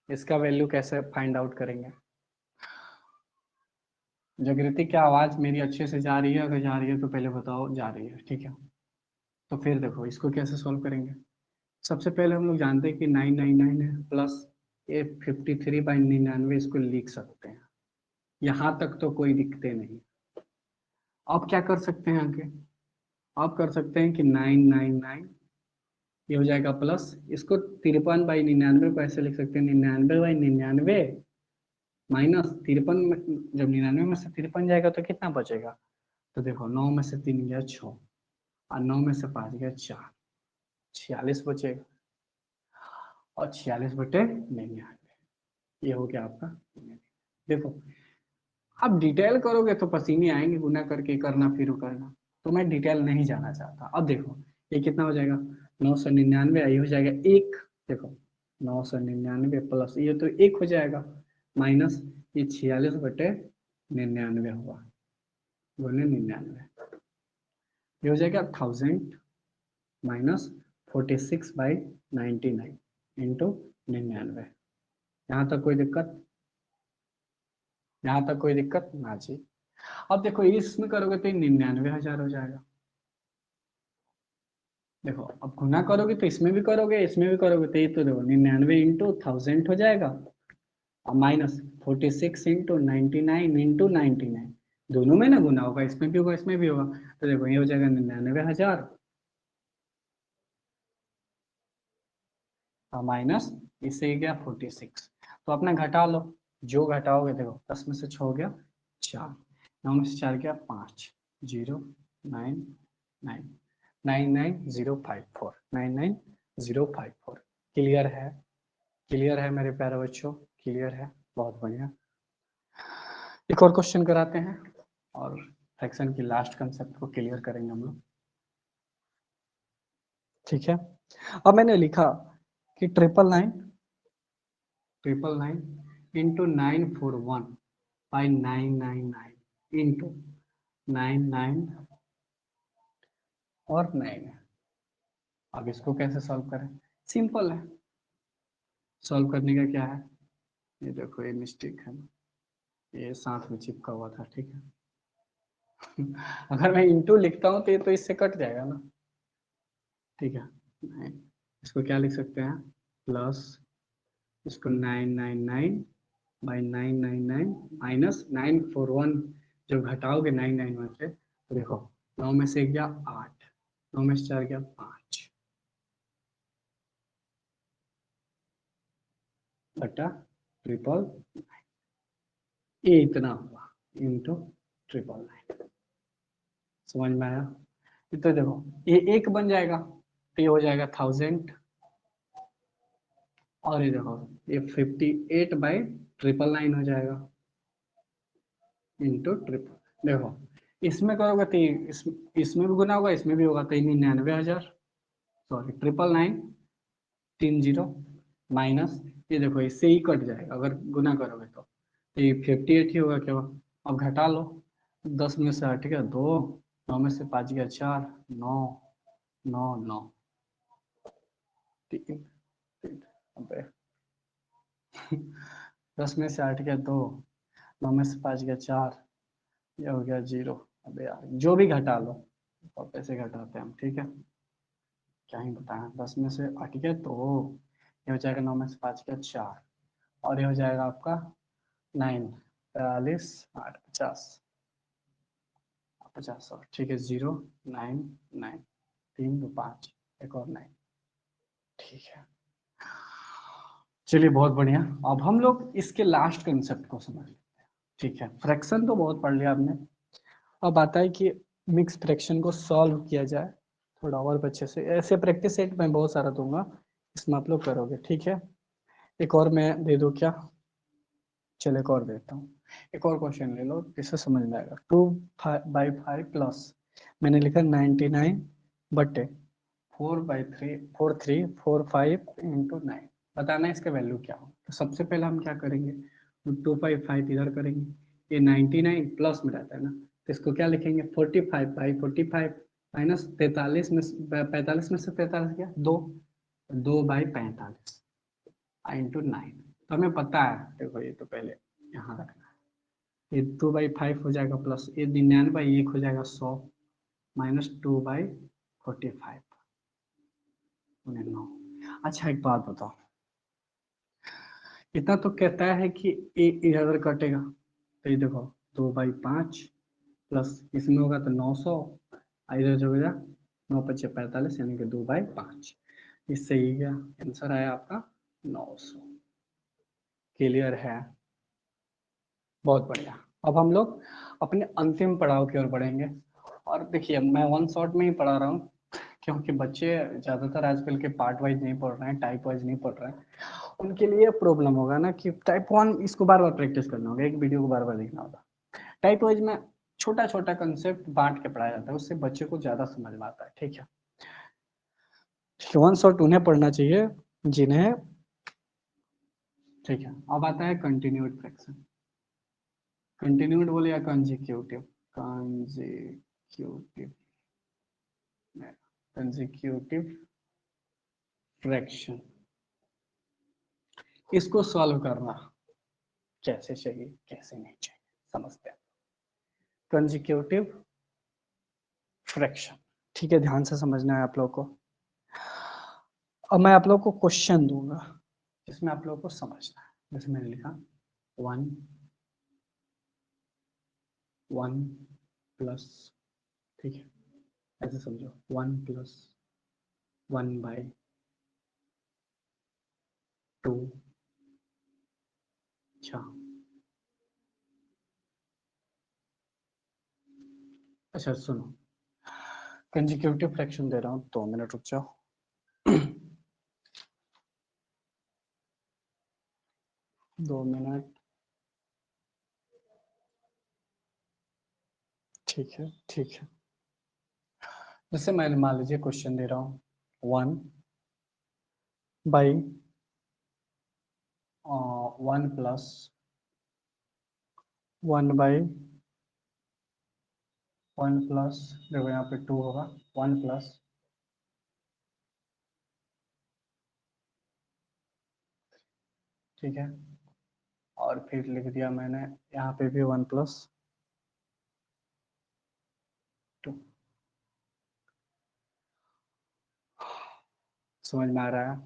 इसका वैल्यू कैसे फाइंड आउट करेंगे? जागृति क्या आवाज मेरी अच्छे से जा रही है? अगर जा रही है तो पहले बताओ जा रही है, ठीक है। तो फिर देखो इसको कैसे सॉल्व करेंगे। सबसे पहले हम लोग जानते हैं कि 999 है, प्लस ये 53/99, इसको लिख सकते हैं, यहाँ तक तो कोई दिक्कतें नहीं। अब क्या कर सकते हैं आगे, आप कर सकते हैं कि 999 ये हो जाएगा प्लस, इसको 53/99 को ऐसे लिख सकते हैं 99/99 माइनस 53, जब 99 में से 53 जाएगा तो कितना बचेगा, तो देखो 9 में से 3 गया 6, और 9 में से 5 गया 4, 46 बचेगा, और 46/99 ये हो गया आपका। देखो आप डिटेल करोगे तो पसीने आएंगे, गुना करके करना फिर करना, तो मैं डिटेल नहीं जाना चाहता। अब देखो ये कितना हो जाएगा 999, ये हो जाएगा 1, देखो 999 प्लस ये तो 1 हो जाएगा, माइनस ये 46/99 हुआ, गुने 99, ये हो जाएगा 1000 माइनस 46/99 इंटू 99। यहाँ तक कोई दिक्कत? यहाँ तक कोई दिक्कत ना जी। अब देखो इसमें करोगे तो 99,000 हो जाएगा, देखो अब गुना करोगे तो इसमें भी करोगे इसमें भी करोगे, तो ये तो देखो 99 इंटू 1000 हो जाएगा, और माइनस 46 इंटू 99 इंटू 99, दोनों में ना गुना होगा, इसमें भी होगा इसमें भी होगा, तो देखो ये हो जाएगा 99,000 और माइनस इससे ही गया 46। तो अपना घटा लो, जो घटाओगे देखो 10 में से 6 हो गया 4, 9 में से 4 गया 5, 0 9 9 99054 99054। क्लियर है? क्लियर है मेरे प्यारे बच्चों? क्लियर है, बहुत बढ़िया। एक और क्वेश्चन कराते हैं और फ्रैक्शन की लास्ट कंसेप्ट को क्लियर करेंगे हम लोग, ठीक है। अब मैंने लिखा कि 999 इंटू 941 बाई 999 इंटू 99 और 9। अब इसको कैसे सॉल्व करें? सिंपल है, सॉल्व करने का क्या है, ये देखो ये मिस्टेक है, ये साथ में चिपका हुआ था, ठीक है। अगर मैं इंटू लिखता हूँ तो ये तो इससे कट जाएगा ना, ठीक है। इसको क्या लिख सकते हैं, प्लस इसको 999 बाई 999 माइनस 941, जब घटाओगे 991 से तो देखो 9 में से गया 8, 9 में से 4 गया 5 बटा 999, ये इतना हुआ इंटू 999। समझ में आया? तो देखो ये एक बन जाएगा तो ये हो जाएगा 1000, और ये देखो ये 58 बाई 999 हो जाएगा इंटू ट्रिपल। देखो इसमें करोगे तो इसमें भी गुना होगा इसमें भी होगा, तो 99,000 सॉरी 999 30 माइनस, ये देखो इससे ही कट जाएगा अगर गुना करोगे तो ये 58 ही होगा क्या। अब घटा लो, 10 में से हट गया 2, 9 में से 5 गया 4, 9 9 9 3 3, अबे 10 में से 8 गया 2, 9 में से 5 गया 4, ये हो गया 0। अबे यार जो भी घटा लो, और कैसे घटाते हैं हम, ठीक है, क्या ही बताएं। 10 में से 8 गया तो ये हो जाएगा, 9 में से 5 गया 4, और ये हो जाएगा आपका 9 43 8 50 50 और ठीक है 0 9 9 3 2 5 एक और 9, ठीक है। चलिए बहुत बढ़िया, अब हम लोग इसके लास्ट कंसेप्ट को समझ लेते हैं, ठीक है। फ्रैक्शन तो बहुत पढ़ लिया आपने, अब आता है कि मिक्स फ्रैक्शन को सॉल्व किया जाए थोड़ा और अच्छे से। ऐसे प्रैक्टिस सेट मैं बहुत सारा दूंगा, इसमें आप लोग करोगे, ठीक है। एक और मैं दे दूं क्या? चलो एक और देता हूँ, एक और क्वेश्चन ले लो, इससे समझ में आएगा। 2/5 प्लस मैंने लिखा 99 बटे 4/3 इंटू 9, बताना है इसका वैल्यू क्या हो। तो सबसे पहले हम क्या करेंगे, 2/5 इधर करेंगे, ये 99 प्लस में रहता है ना, तो इसको क्या लिखेंगे 45/45 माइनस 43 में 45 में से 43 क्या 2, 2/45 इंटू 9। तो हमें पता है, देखो ये तो पहले यहाँ रखना है, ये 2/5 हो जाएगा प्लस ये 99 एक हो जाएगा 100 माइनस 2/45 9। अच्छा एक बात बताओ, इतना तो कहता है कि ए इधर कटेगा, तो ये देखो 2/5 प्लस इसमें होगा तो 900, इधर जो होगा 9×5 = 45 यानी कि 2/5, इससे ही क्या आंसर आया आपका 900। क्लियर है? बहुत बढ़िया। अब हम लोग अपने अंतिम पड़ाव की ओर बढ़ेंगे, और देखिए मैं वन शॉट में ही पढ़ा रहा हूँ क्योंकि बच्चे ज़्यादातर आजकल के पार्ट वाइज नहीं पढ़ रहे हैं, टाइप वाइज नहीं पढ़ रहे हैं, उनके लिए प्रॉब्लम होगा ना कि टाइप 1 इसको बार बार प्रैक्टिस करना होगा, एक वीडियो को बार बार देखना होगा। टाइप वाइज में छोटा छोटा कंसेप्ट बांट के पढ़ाया जाता है, उससे बच्चे को ज़्यादा समझ में आता है, ठीक है। वन शॉट उन्हें पढ़ना चाहिए जिन्हें, ठीक है। अब आता है कंटिन्यूड फ्रैक्शन, कंटिन्यूड बोले या कंजिक्यूटिव, कंजिक्यूटिव कंजिक्यूटिव फ्रैक्शन, इसको सॉल्व करना कैसे चाहिए कैसे नहीं चाहिए समझते हैं। कंजिक्यूटिव फ्रैक्शन, ठीक है, ध्यान से समझना है आप लोग को। अब मैं आप लोग को क्वेश्चन दूंगा जिसमें आप लोगों को समझना है। जैसे मैंने लिखा 1 ठीक है, ऐसे समझो 1+1/2। अच्छा अच्छा सुनो, कंजिक्यूटिव फ्रैक्शन दे रहा हूँ, 2 मिनट रुक जाओ। 2 मिनट, ठीक है ठीक है। जैसे मैं मान लीजिए क्वेश्चन दे रहा हूँ 1/1+1/1 देखो यहाँ पे 2 होगा, 1+, ठीक है, और फिर लिख दिया मैंने यहाँ पे भी 1+2। समझ में आ रहा है?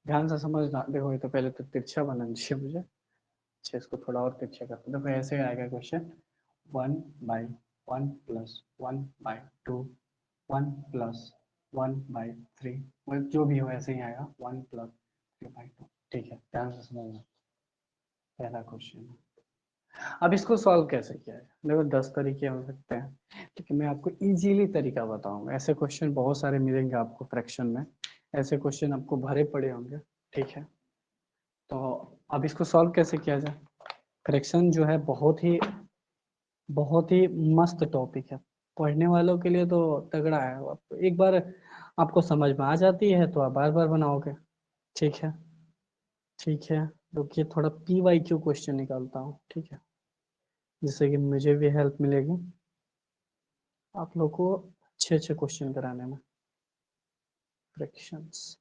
ध्यान से समझना। देखो ये तो पहले तो तिरछा बनाना चाहिए मुझे। अच्छा इसको थोड़ा और तिरछा करते देखो, ऐसे आएगा क्वेश्चन 1/1+1/2, 1+1/3, मतलब जो भी हो ऐसे ही आएगा 1+3/2। ठीक है, ध्यान से समझना, पहला क्वेश्चन है। अब इसको सॉल्व कैसे किया है? देखो 10 तरीके हो सकते हैं, लेकिन मैं आपको इजीली तरीका बताऊंगा। ऐसे क्वेश्चन बहुत सारे मिलेंगे आपको फ्रैक्शन में, ऐसे क्वेश्चन आपको भरे पड़े होंगे, ठीक है। तो अब इसको सॉल्व कैसे किया जाए? फ्रैक्शन जो है बहुत ही मस्त टॉपिक है, पढ़ने वालों के लिए तो तगड़ा है। एक बार आपको समझ में आ जाती है तो आप बार बार बनाओगे। ठीक है ठीक है, रुकिए थोड़ा PYQ क्वेश्चन निकालता हूँ, ठीक है, जिससे कि मुझे भी हेल्प मिलेगी आप लोग को अच्छे अच्छे क्वेश्चन कराने में। फ्रैक्शंस,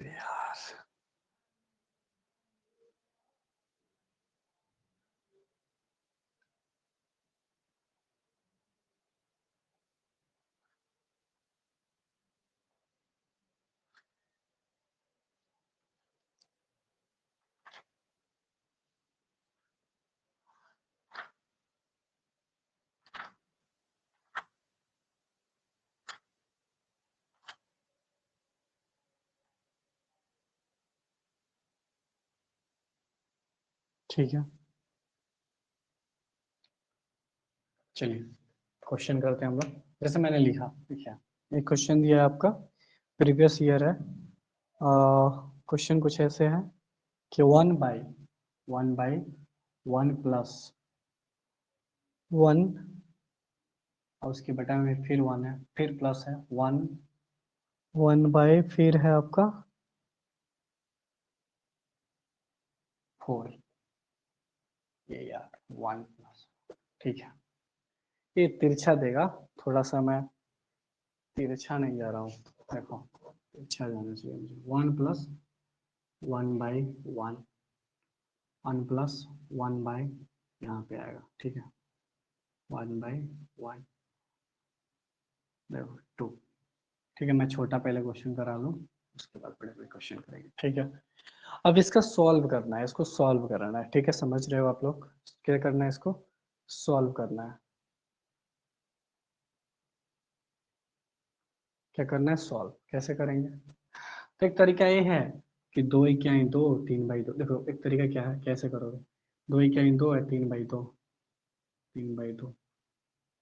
यार ठीक है, चलिए क्वेश्चन करते हैं हम लोग। जैसे मैंने लिखा, ठीक है, एक क्वेश्चन दिया है आपका, प्रीवियस ईयर है। क्वेश्चन कुछ ऐसे है कि 1/1+1 और उसके बटा में फिर 1 है, फिर प्लस है 1 फिर है आपका 4, ये यार 1+, ठीक है। ये तिरछा देगा, थोड़ा सा मैं तिरछा नहीं जा रहा हूँ, देखो तिरछा जाना चाहिए मुझे। 1+1/1, 1+1 यहाँ पे आएगा, ठीक है, 1/1, देखो 2। ठीक है, मैं छोटा पहले क्वेश्चन करा लूँ, उसके बाद बड़े बड़े क्वेश्चन करेंगे, ठीक है। अब इसका सॉल्व करना है, इसको सॉल्व करना है, ठीक है, समझ रहे हो आप लोग? क्या करना है, इसको सॉल्व करना है। क्या करना है, सॉल्व कैसे करेंगे? तो एक तरीका ये है कि 2 × 2 3/2। देखो एक तरीका क्या है, कैसे करोगे? 2 × 2 है 3/2, 3/2,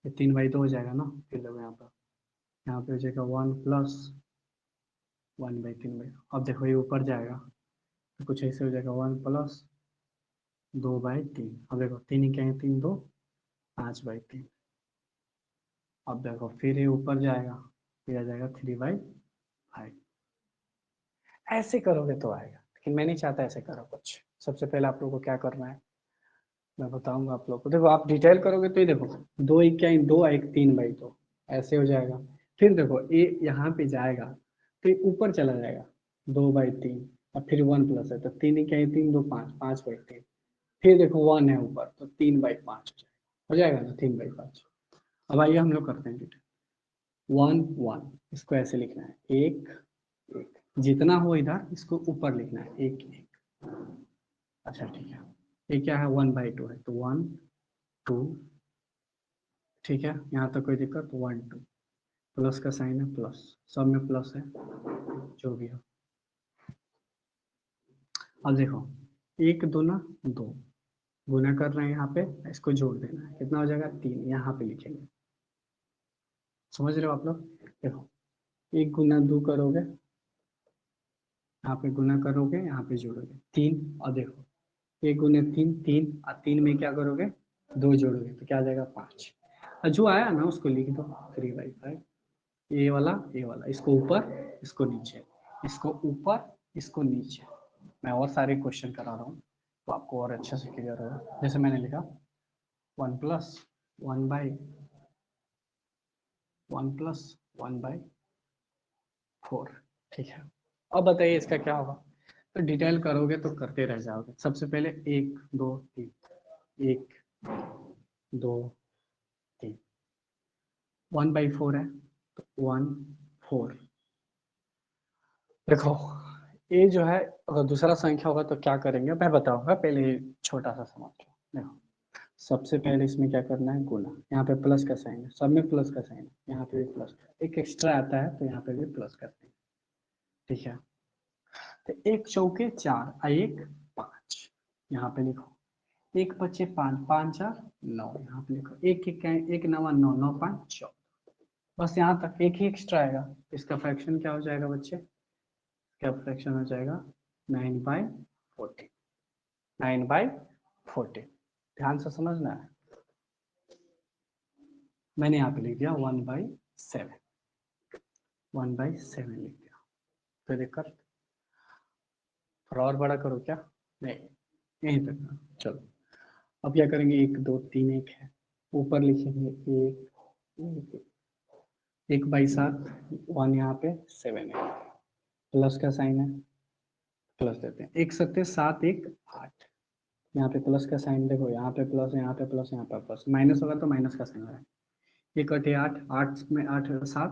ये 3/2 हो जाएगा ना। फिर देखो यहाँ पे हो जाएगा 1+1/3। अब देखो ये ऊपर जाएगा तो कुछ ऐसे हो जाएगा 1+2/3। अब देखो 3 × 3 2, 5/3। अब देखो फिर ये ऊपर जाएगा, फिर आ जाएगा 3/5। ऐसे करोगे तो आएगा, लेकिन मैं नहीं चाहता ऐसे करो कुछ। सबसे पहले आप लोगों को क्या करना है मैं बताऊंगा आप लोग को। देखो आप डिटेल करोगे तो ये देखो 2 × 2 एक 3/2 ऐसे हो जाएगा। फिर देखो ये यहाँ पे जाएगा तो ये ऊपर चला जाएगा 2/3, और फिर 1 प्लस है तो 3 × 3 2 5, 5/3। फिर देखो 1 है ऊपर तो 3/5 हो जाएगा। हो जाएगा ना 3/5। अब आइए हम लोग करते हैं डिटेल। 1 1 इसको ऐसे लिखना है, एक एक, जितना हो इधर इसको ऊपर लिखना है, एक एक। अच्छा ठीक है, ये क्या है 1/2 है तो 1 2, ठीक है, यहाँ तक कोई दिक्कत, 1 2, प्लस का साइन है प्लस, सब में प्लस है जो भी हो। अब देखो एक दूना दो, गुना कर रहे हैं यहाँ पे, इसको जोड़ देना है, कितना हो जाएगा 3, यहाँ पे लिखेंगे। समझ रहे हो आप लोग? देखो एक गुना दो करोगे, यहाँ पे गुना करोगे, यहाँ पे जोड़ोगे 3, और देखो एक गुने 3 3, और 3 में क्या करोगे 2 जोड़ोगे तो क्या आ जाएगा 5, और जो आया ना उसको लिख दो 3/5। ये वाला इसको ऊपर इसको नीचे, इसको ऊपर इसको नीचे। मैं और सारे क्वेश्चन करा रहा हूँ तो आपको और अच्छे से क्लियर होगा। जैसे मैंने लिखा 1 प्लस 1/4, ठीक है। अब बताइए इसका क्या होगा, तो डिटेल करोगे तो करते रह जाओगे। सबसे पहले 1 2 3, 1 2 3, 1/4 है तो 1 4। देखो ये जो है अगर दूसरा संख्या होगा तो क्या करेंगे मैं बताऊंगा, पहले ही छोटा सा समझ लो। देखो सबसे पहले इसमें क्या करना है, गुना, यहाँ पे प्लस का साइन है, सब में प्लस का साइन है, यहाँ पे भी प्लस, एक एक्स्ट्रा आता है तो यहाँ पे भी प्लस का साइन, ठीक है। तो एक चौके 4 और एक 5, यहाँ पे लिखो, एक बचे 5 5 4 9, यहाँ पे लिखो, एक नवा 9 9 5 14, बस यहाँ तक, एक ही एक्स्ट्रा आएगा। इसका फ्रैक्शन क्या हो जाएगा बच्चे, इसका फ्रैक्शन हो जाएगा 9/40, 9/40। ध्यान से समझना है, मैंने यहाँ पे लिख दिया 1/7, 1/7 लिख दिया। कोई दिक्कत? थोड़ा और बड़ा करो क्या? नहीं, यहीं तक। चलो अब क्या करेंगे, 1 2 3 1 है, ऊपर लिखेंगे 1/7, 1 यहाँ पे 7 है, प्लस का साइन है, प्लस देते हैं, 1 7 7 1 8, यहाँ पे प्लस का साइन देखो, यहाँ पे प्लस, यहाँ पे प्लस, यहाँ पे प्लस, माइनस होगा तो माइनस का साइन है। 1 8 8 में 8 7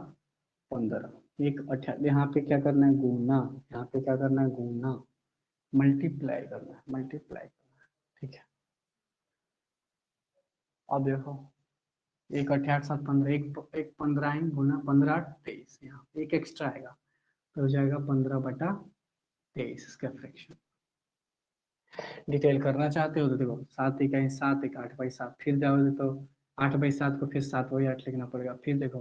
15, 1 8, यहाँ पे क्या करना है गुना, यहाँ पे क्या करना है गुना, मल्टीप्लाई करना है, मल्टीप्लाई करना है, ठीक है। अब देखो 1 8 8 7 15, एक 15 है गुना 15 8 23, यहाँ एक एक्स्ट्रा आएगा तो हो जाएगा 15/23 इसका फ्रैक्शन। डिटेल करना चाहते हो तो देखो 7 1 है 7 1 8/7, फिर जाओगे तो 8/7 को फिर 7/8 लिखना पड़ेगा, फिर देखो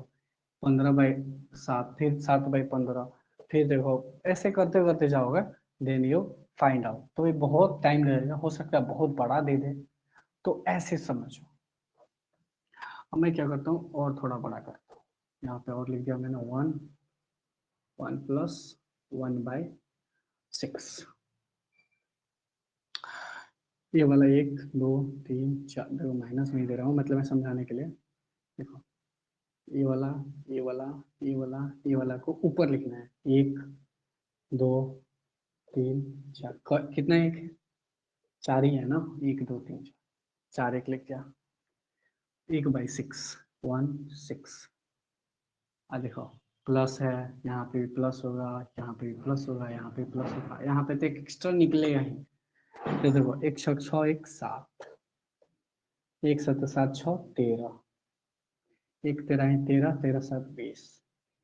15/7, फिर 7/15, फिर देखो ऐसे करते करते जाओगे, देन यू फाइंड आउट। तो ये बहुत टाइम लगेगा, हो सकता है बहुत बड़ा दे दे, तो ऐसे समझो। अब मैं क्या करता हूँ और थोड़ा बड़ा करता हूँ, यहाँ पे और लिख दिया मैंने 1 प्लस 1/6, ये वाला 1 2 3 4, देखो माइनस नहीं दे रहा हूँ मतलब मैं समझाने के लिए। देखो ये वाला ये वाला ये वाला ये वाला को ऊपर लिखना है, 1 2 3 4, कितना एक है, 4 ही है ना, 1 2 3 4, 4 1 लिख दिया, 1/6 1/6। अब देखो प्लस है, यहाँ पे भी प्लस होगा, यहाँ पे भी प्लस होगा, यहाँ पे प्लस होगा, यहाँ पे तो एक एक्स्ट्रा निकलेगा ही। तो देखो 1 6 6 1 7, 1 7 7 6 13, 1 13 है 13, 13 7 20,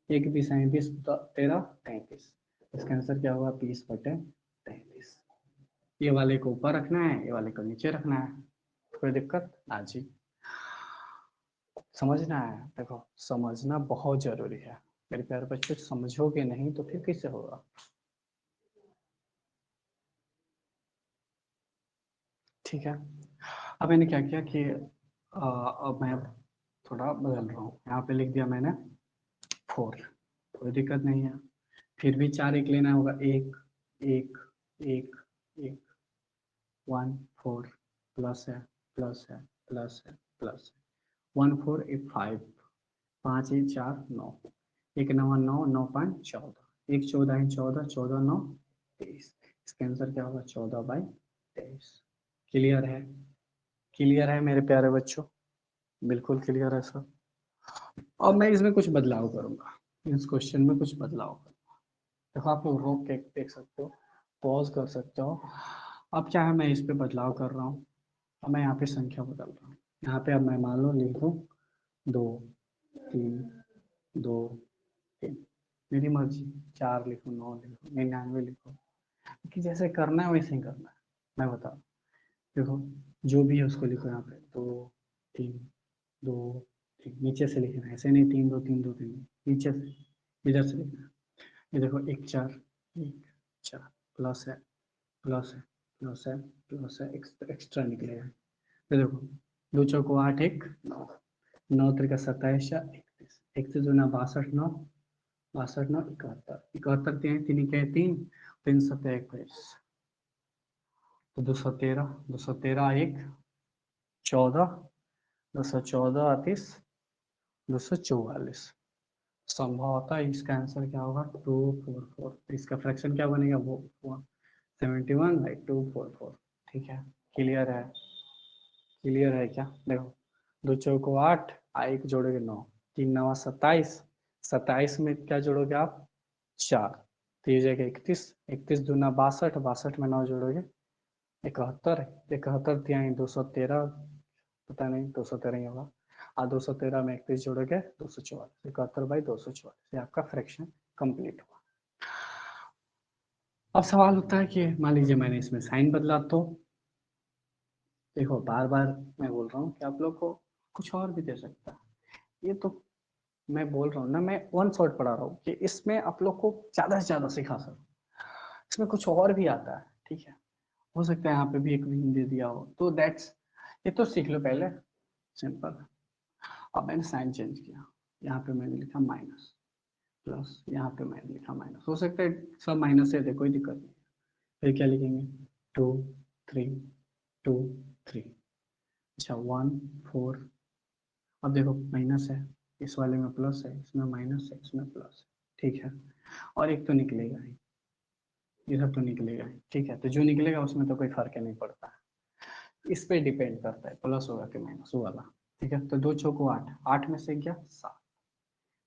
1 20 है 20, 13 33, इसका आंसर क्या होगा 20/33। ये वाले को ऊपर रखना है, ये वाले को नीचे रखना है, कोई दिक्कत ना जी। समझना है, देखो समझना बहुत जरूरी है मेरे प्यारे बच्चों, समझोगे नहीं तो फिर कैसे होगा। ठीक है, अब मैंने क्या किया कि अब मैं थोड़ा बदल रहा हूँ, यहाँ पे लिख दिया मैंने 4, कोई दिक्कत नहीं है। फिर भी 4 1 लेना होगा, 1 1 1 1 1 4, प्लस है प्लस है प्लस है प्लस है, 1 4 1 5, 5 1 4 9, 1 9 9 9 5 14, 1 14 है 14, 14 9 23, इसका आंसर क्या होगा 14/23। क्लियर है? क्लियर है मेरे प्यारे बच्चों? बिल्कुल क्लियर है सर। और मैं इसमें कुछ बदलाव करूंगा, इस क्वेश्चन में कुछ बदलाव करूंगा। देखो आप लोग रोक के देख सकते हो, पॉज कर सकते हो। अब क्या है, मैं इस पे बदलाव कर रहा हूँ। अब मैं यहाँ पे संख्या बदल रहा हूँ। यहाँ पे अब मैं मान लो लिखूँ 2 3 2 3, मेरी मर्जी, 4 लिखूँ 9 लिखूँ 99 लिखूँ, कि जैसे करना है वैसे ही करना है। मैं बता रहा हूँ। देखो जो भी है उसको लिखो यहाँ पे 2 3 2 3, नीचे से लिखना है, ऐसे नहीं 3 2 3 2 3, नीचे से इधर से लिखना है। ये देखो 1 4 1 4, प्लस है प्लस है प्लस है प्लस है, एक्स्ट्रा निकलेगा। ये देखो 2 चौको 8 1 9, 9 त्रिका 27 31, 31 दूना 62 9, 62 9 71, 71 3 के 3, 3 7 21, तो 213, 213 1 14, 214 30, 244। संभवतः इसका आंसर क्या होगा 244। तो इसका फ्रैक्शन क्या बनेगा, वो 71/244। ठीक है, क्लियर है? क्लियर है क्या? देखो 2 चौको 8, एक जोड़ोगे 9, 3 9 27, 27 में क्या जोड़ोगे आप 4, तो ये जाएगा 31, 31 दूना 62, 62 में 9 जोड़ोगे 71, 71 तिहाई 213, पता नहीं 213 ही होगा। और 213 में 31 जोड़ोगे 244, 71/244, ये आपका फ्रैक्शन कंप्लीट हुआ। अब सवाल होता है कि मान लीजिए मैंने इसमें साइन बदला तो, देखो बार बार मैं बोल रहा हूँ कि आप लोग को कुछ और भी दे सकता है। ये तो मैं बोल रहा हूँ ना, मैं वन शॉट पढ़ा रहा हूँ कि इसमें आप लोग को ज्यादा से ज्यादा सिखा सकूं। इसमें कुछ और भी आता है, ठीक है। हो सकता है यहाँ पे भी एक विन दे दिया हो, तो दैट्स, ये तो सीख लो पहले, सिंपल। अब मैंने साइन चेंज किया, यहाँ पे मैंने लिखा माइनस, प्लस यहाँ पे मैंने लिखा माइनस। हो सकता है सब माइनस है, कोई दिक्कत नहीं। फिर क्या लिखेंगे 2 3 2 3, अच्छा 1 4। अब देखो माइनस है, इस वाले में प्लस है, इसमें माइनस है, इसमें प्लस है, ठीक है। और एक तो निकलेगा ही, इधर तो निकलेगा ही, ठीक है। तो जो निकलेगा उसमें तो कोई फर्क नहीं पड़ता, इस पे डिपेंड करता है प्लस होगा कि माइनस वाला। ठीक है, तो 2 चौको 8, 8 में से क्या 7,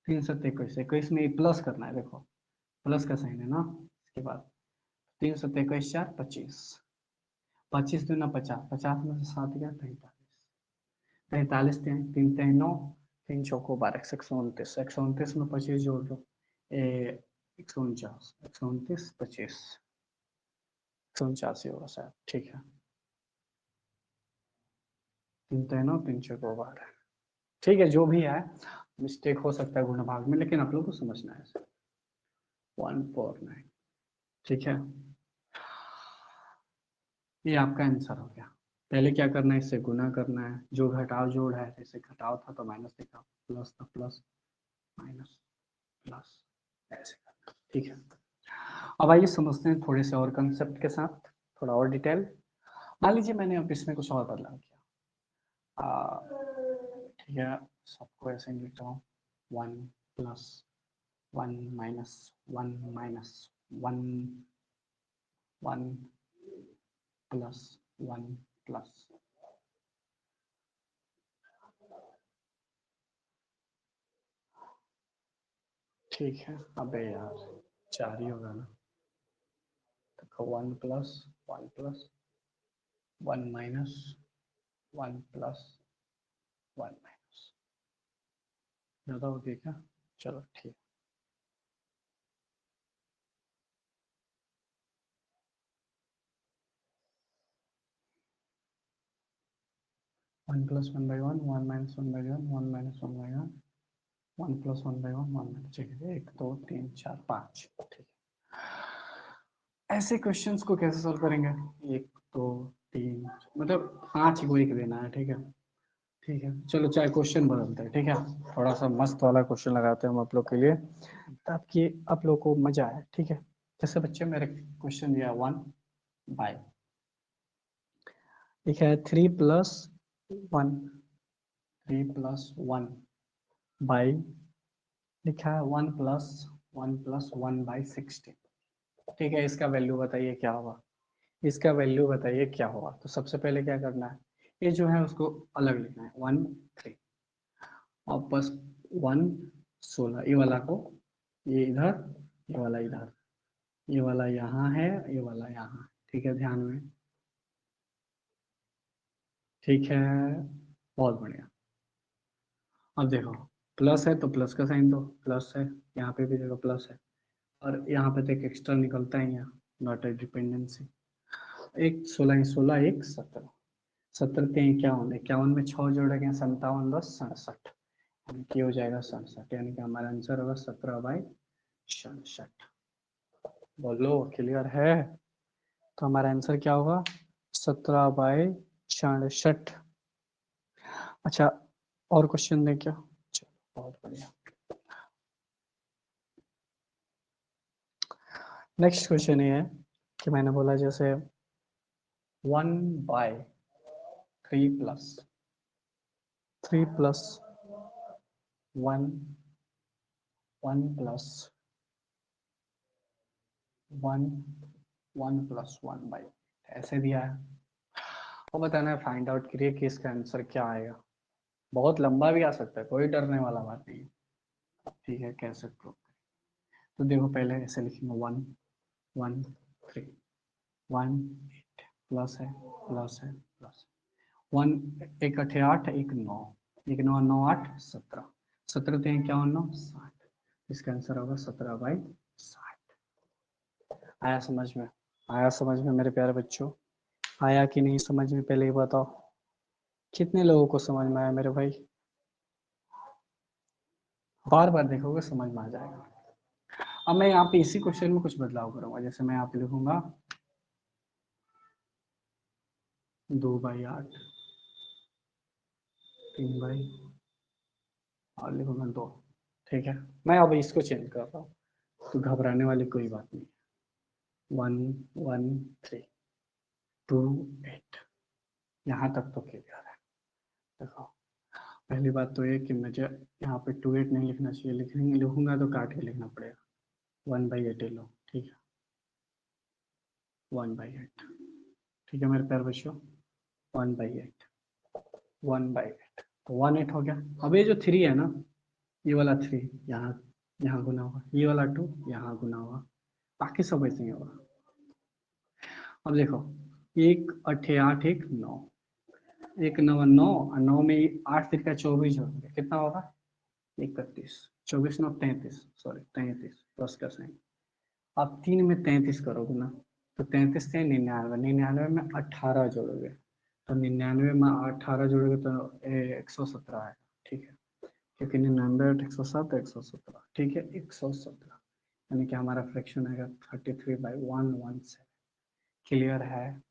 3 7 21, 21 में प्लस करना है, देखो प्लस का साइन है ना। इसके बाद 3 7 21 4 25, 25 दूना 50, 50 में से 7 गया 43, 43 तीन 9, 3 चौको 12, 129, 129 में 25 जोड़ दो 149, 129 25, 189 होगा शायद, ठीक है। 3 9 3 चौको 12, ठीक है। जो भी है मिस्टेक हो सकता है गुणा भाग में, लेकिन आप लोग को समझना है 149, ठीक है। ये आपका आंसर हो गया। पहले क्या करना है, इससे गुना करना है, जो घटाव जोड़ है, जैसे घटाव था तो माइनस लिखा, प्लस था प्लस माइनस प्लस, ऐसे करना, ठीक है। अब आइए समझते हैं थोड़े से और कंसेप्ट के साथ, थोड़ा और डिटेल। मान लीजिए मैंने अब इसमें कुछ और बदलाव किया, ठीक है। सबको ऐसे ही लिखता हूँ 1 plus 1 minus 1 minus 1 1 plus 1 plus, ठीक है। अबे यार 4 ही होगा ना, तो 1 plus 1 plus 1 minus 1 plus 1 minus, ज़्यादा हो गया क्या? चलो ठीक। 1 plus 1 by 1, 1 minus 1 by 1, 1 minus 1 by 1, 1 plus 1 by 1, 1 minus, ठीक है। 1 2 3 4 5, ठीक है। ऐसे क्वेश्चंस को कैसे सॉल्व करेंगे, 1 2 3, मतलब 5 को 1 देना है, ठीक है। ठीक है, चलो चाहे क्वेश्चन बदलते हैं, ठीक है। थोड़ा सा मस्त वाला क्वेश्चन लगाते हैं हम आप लोग के लिए, ताकि आप लोग को मजा आए, ठीक है। जैसे बच्चे मेरे क्वेश्चन दिया 1 बाई, लिखा है 3 प्लस 1, 3 प्लस 1 बाई, लिखा है 1 प्लस 1 ठीक है। इसका वैल्यू बताइए क्या होगा, इसका वैल्यू बताइए क्या होगा। तो सबसे पहले क्या करना है, ये जो है उसको अलग लिखना है 1 3, और बस 1 16, ये वाला को ये इधर, ये वाला इधर, ये वाला यहाँ है, ये वाला यहाँ, ठीक है, ध्यान में, ठीक है, बहुत बढ़िया। अब देखो प्लस है तो प्लस का साइन दो, प्लस है, यहाँ पे भी देखो प्लस है, और यहाँ पे तो एक एक्स्ट्रा निकलता है यहाँ, नॉट ए डिपेंडेंसी। एक 16 16 एक 17, 70 के 51, 51 में 6 जोड़ेंगे 57 10 67, यानी कि हो जाएगा 67, यानी कि हमारा आंसर होगा 17/67। बोलो क्लियर है? तो हमारा आंसर क्या होगा? 17/67। अच्छा, और क्वेश्चन दें क्या? चलो बहुत बढ़िया। नेक्स्ट क्वेश्चन ये है कि मैंने बोला जैसे 1/3 प्लस 1 1 प्लस 1 1 प्लस 1/, ऐसे दिया है, और बताना है फाइंड आउट करिए कि इसका आंसर क्या आएगा। बहुत लंबा भी आ सकता है, कोई डरने वाला बात नहीं है, ठीक है, कैसे प्रूव। तो देखो पहले ऐसे लिखेंगे 1 1 3 1 8 प्लस है, प्लस है, प्लस 1, एक 8 8, एक 9, एक 9 9 8 17, 17 तो क्या 9 60, इसका आंसर होगा 17/60। आया समझ में? आया समझ में मेरे प्यारे बच्चों? आया कि नहीं समझ में, पहले ही बताओ, कितने लोगों को समझ में आया मेरे भाई? बार बार देखोगे समझ में आ जाएगा। अब मैं यहाँ पे इसी क्वेश्चन में कुछ बदलाव करूंगा, जैसे मैं यहाँ पे लिखूंगा 2/8, 3 और लिखूंगा 2, ठीक है। मैं अब इसको चेंज कर रहा हूँ, तो घबराने वाली कोई बात नहीं। 1 1 3 2 8, यहाँ तक तो क्लियर है। देखो पहली बात तो ये कि मुझे यहाँ पे 2 8 नहीं लिखना चाहिए, लिखूंगा तो काट के लिखना पड़ेगा, 1/8 ही लो, ठीक है, 1/8, ठीक है मेरे प्यारे बच्चों, 1/8, 1/8, तो 1/8 हो गया। अब ये जो 3 है ना, ये वाला 3 यहाँ, यहाँ गुना हुआ, ये वाला 2 यहाँ गुना हुआ, बाकी सब ऐसे ही होगा। अब देखो, एक 8 8 एक 9, एक 9 9, और 9 में 8 3 का 24 जोड़ेंगे कितना होगा? 31, 24 9 33, सॉरी 33, प्लस का साइन। आप 3 में 33 करोगे ना, तो 33 से 99, 99 में 18 जोड़ोगे, तो 99 में 18 जोड़ोगे तो 117 आएगा, ठीक है, क्योंकि 99 107 117, ठीक है, 117, यानी कि हमारा फ्रैक्शन आएगा 33/117। क्लियर है?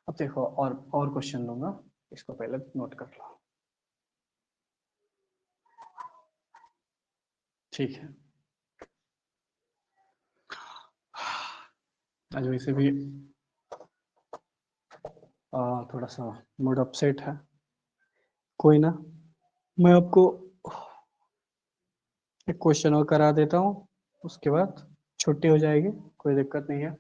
अब देखो और क्वेश्चन लूंगा, इसको पहले नोट कर लो, ठीक है। आज वैसे भी थोड़ा सा मूड अपसेट है, कोई ना, मैं आपको एक क्वेश्चन और करा देता हूँ, उसके बाद छुट्टी हो जाएगी, कोई दिक्कत नहीं है।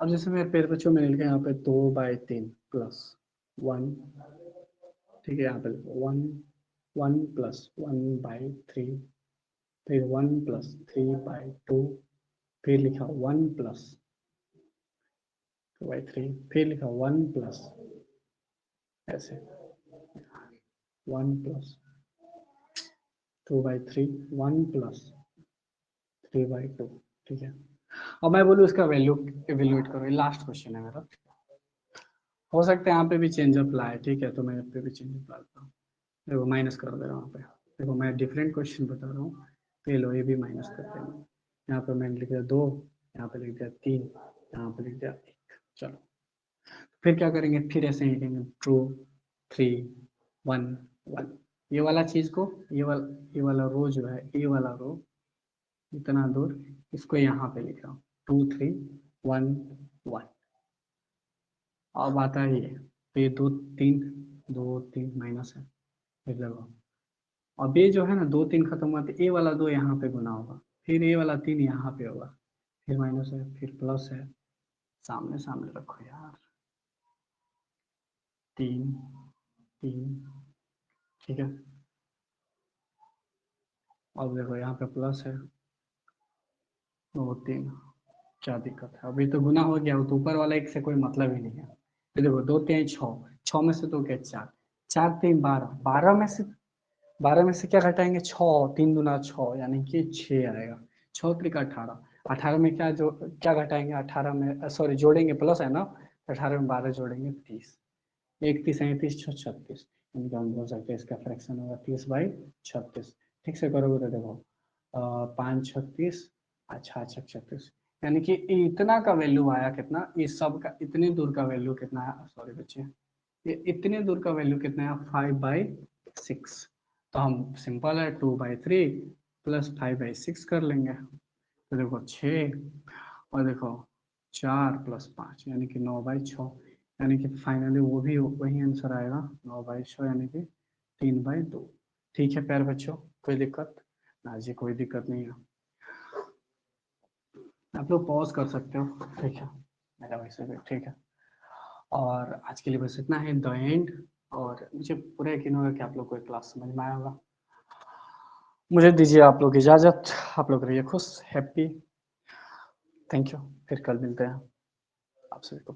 अब जैसे मेरे पेड़ बच्चों में लिखा है यहाँ पे 2/3 प्लस 1, ठीक है, यहाँ पे 1 1 प्लस 1/3, फिर 1 प्लस 3/2, फिर लिखा 1 प्लस 2/3, फिर लिखा 1 प्लस, ऐसे 1 प्लस 2/3, 1 प्लस 3/2, ठीक है। अब मैं बोलूँ इसका वैल्यू इवेल्युएट करो, ये लास्ट क्वेश्चन है मेरा, हो सकता है यहाँ पे भी चेंज अप लाए, ठीक है, तो मैं यहाँ पे भी चेंज अप लाता हूँ। देखो माइनस कर दे रहा हूँ यहाँ पे, देखो मैं डिफरेंट क्वेश्चन बता रहा हूँ, तो ये लो ये भी माइनस करते हैं, यहाँ पे मैंने लिख दिया 2, यहाँ पे लिख दिया 3, यहाँ पे लिख दिया 1, चलो फिर क्या करेंगे, फिर ऐसे ही लिखेंगे 2 3 1 1, ये वाला चीज को, ये वाला रो जो है, ये वाला रो इतना दूर, इसको यहाँ पे लिख रहा हूँ 2 3 1 1। अब आता है ये, तो ये 2 3 माइनस है, फिर लगाओ। अब ये जो है ना 2 3 खत्म हुआ, तो ये वाला 2 यहाँ पे गुना होगा, फिर ये वाला 3 यहाँ पे होगा, फिर माइनस है, फिर प्लस है, सामने सामने रखो यार, 3 3, ठीक है, अब देखो यहाँ पे प्लस है 2 3, क्या दिक्कत है? अभी तो गुना हो गया, वो तो ऊपर वाला एक से कोई मतलब ही नहीं है। तो देखो 2 3 6, 6 में से 2 क्या 4, 4 3 12, 12 में से क्या घटाएंगे? 6, 3 दूना 6 यानी कि 6 आएगा। 6 त्रिक 18, 18 में क्या घटाएंगे? 18 में सॉरी जोड़ेंगे, प्लस है ना, 18 में 12 जोड़ेंगे 30, 1 30 37 6 36, यानी हम बोल सकते हैं इसका फ्रैक्शन होगा 30/36। ठीक से करोगे तो देखो 5 36, अच्छा अच्छा 36, यानी कि इतना का वैल्यू आया कितना, इस सब का इतनी दूर का वैल्यू कितना है? सॉरी बच्चे, ये इतने दूर का वैल्यू कितना है? 5/6। तो हम सिंपल है 2/3 प्लस 5/6 कर लेंगे। तो देखो 6 और देखो 4 प्लस 5 यानी कि 9/6, यानी कि फाइनली वो भी वही आंसर आएगा 9/6, यानी कि 3/2। ठीक है प्यारे बच्चों, कोई दिक्कत ना जी? कोई दिक्कत नहीं है, आप लोग पॉज कर सकते हो। ठीक है, मेरा वैसे भी ठीक है। और आज के लिए बस इतना है, द एंड। और मुझे पूरा यकीन होगा कि आप लोग को ये क्लास समझ में आया होगा। मुझे दीजिए आप लोग इजाज़त, आप लोग रहिए खुश, हैप्पी। थैंक यू, फिर कल मिलते हैं आप सभी को।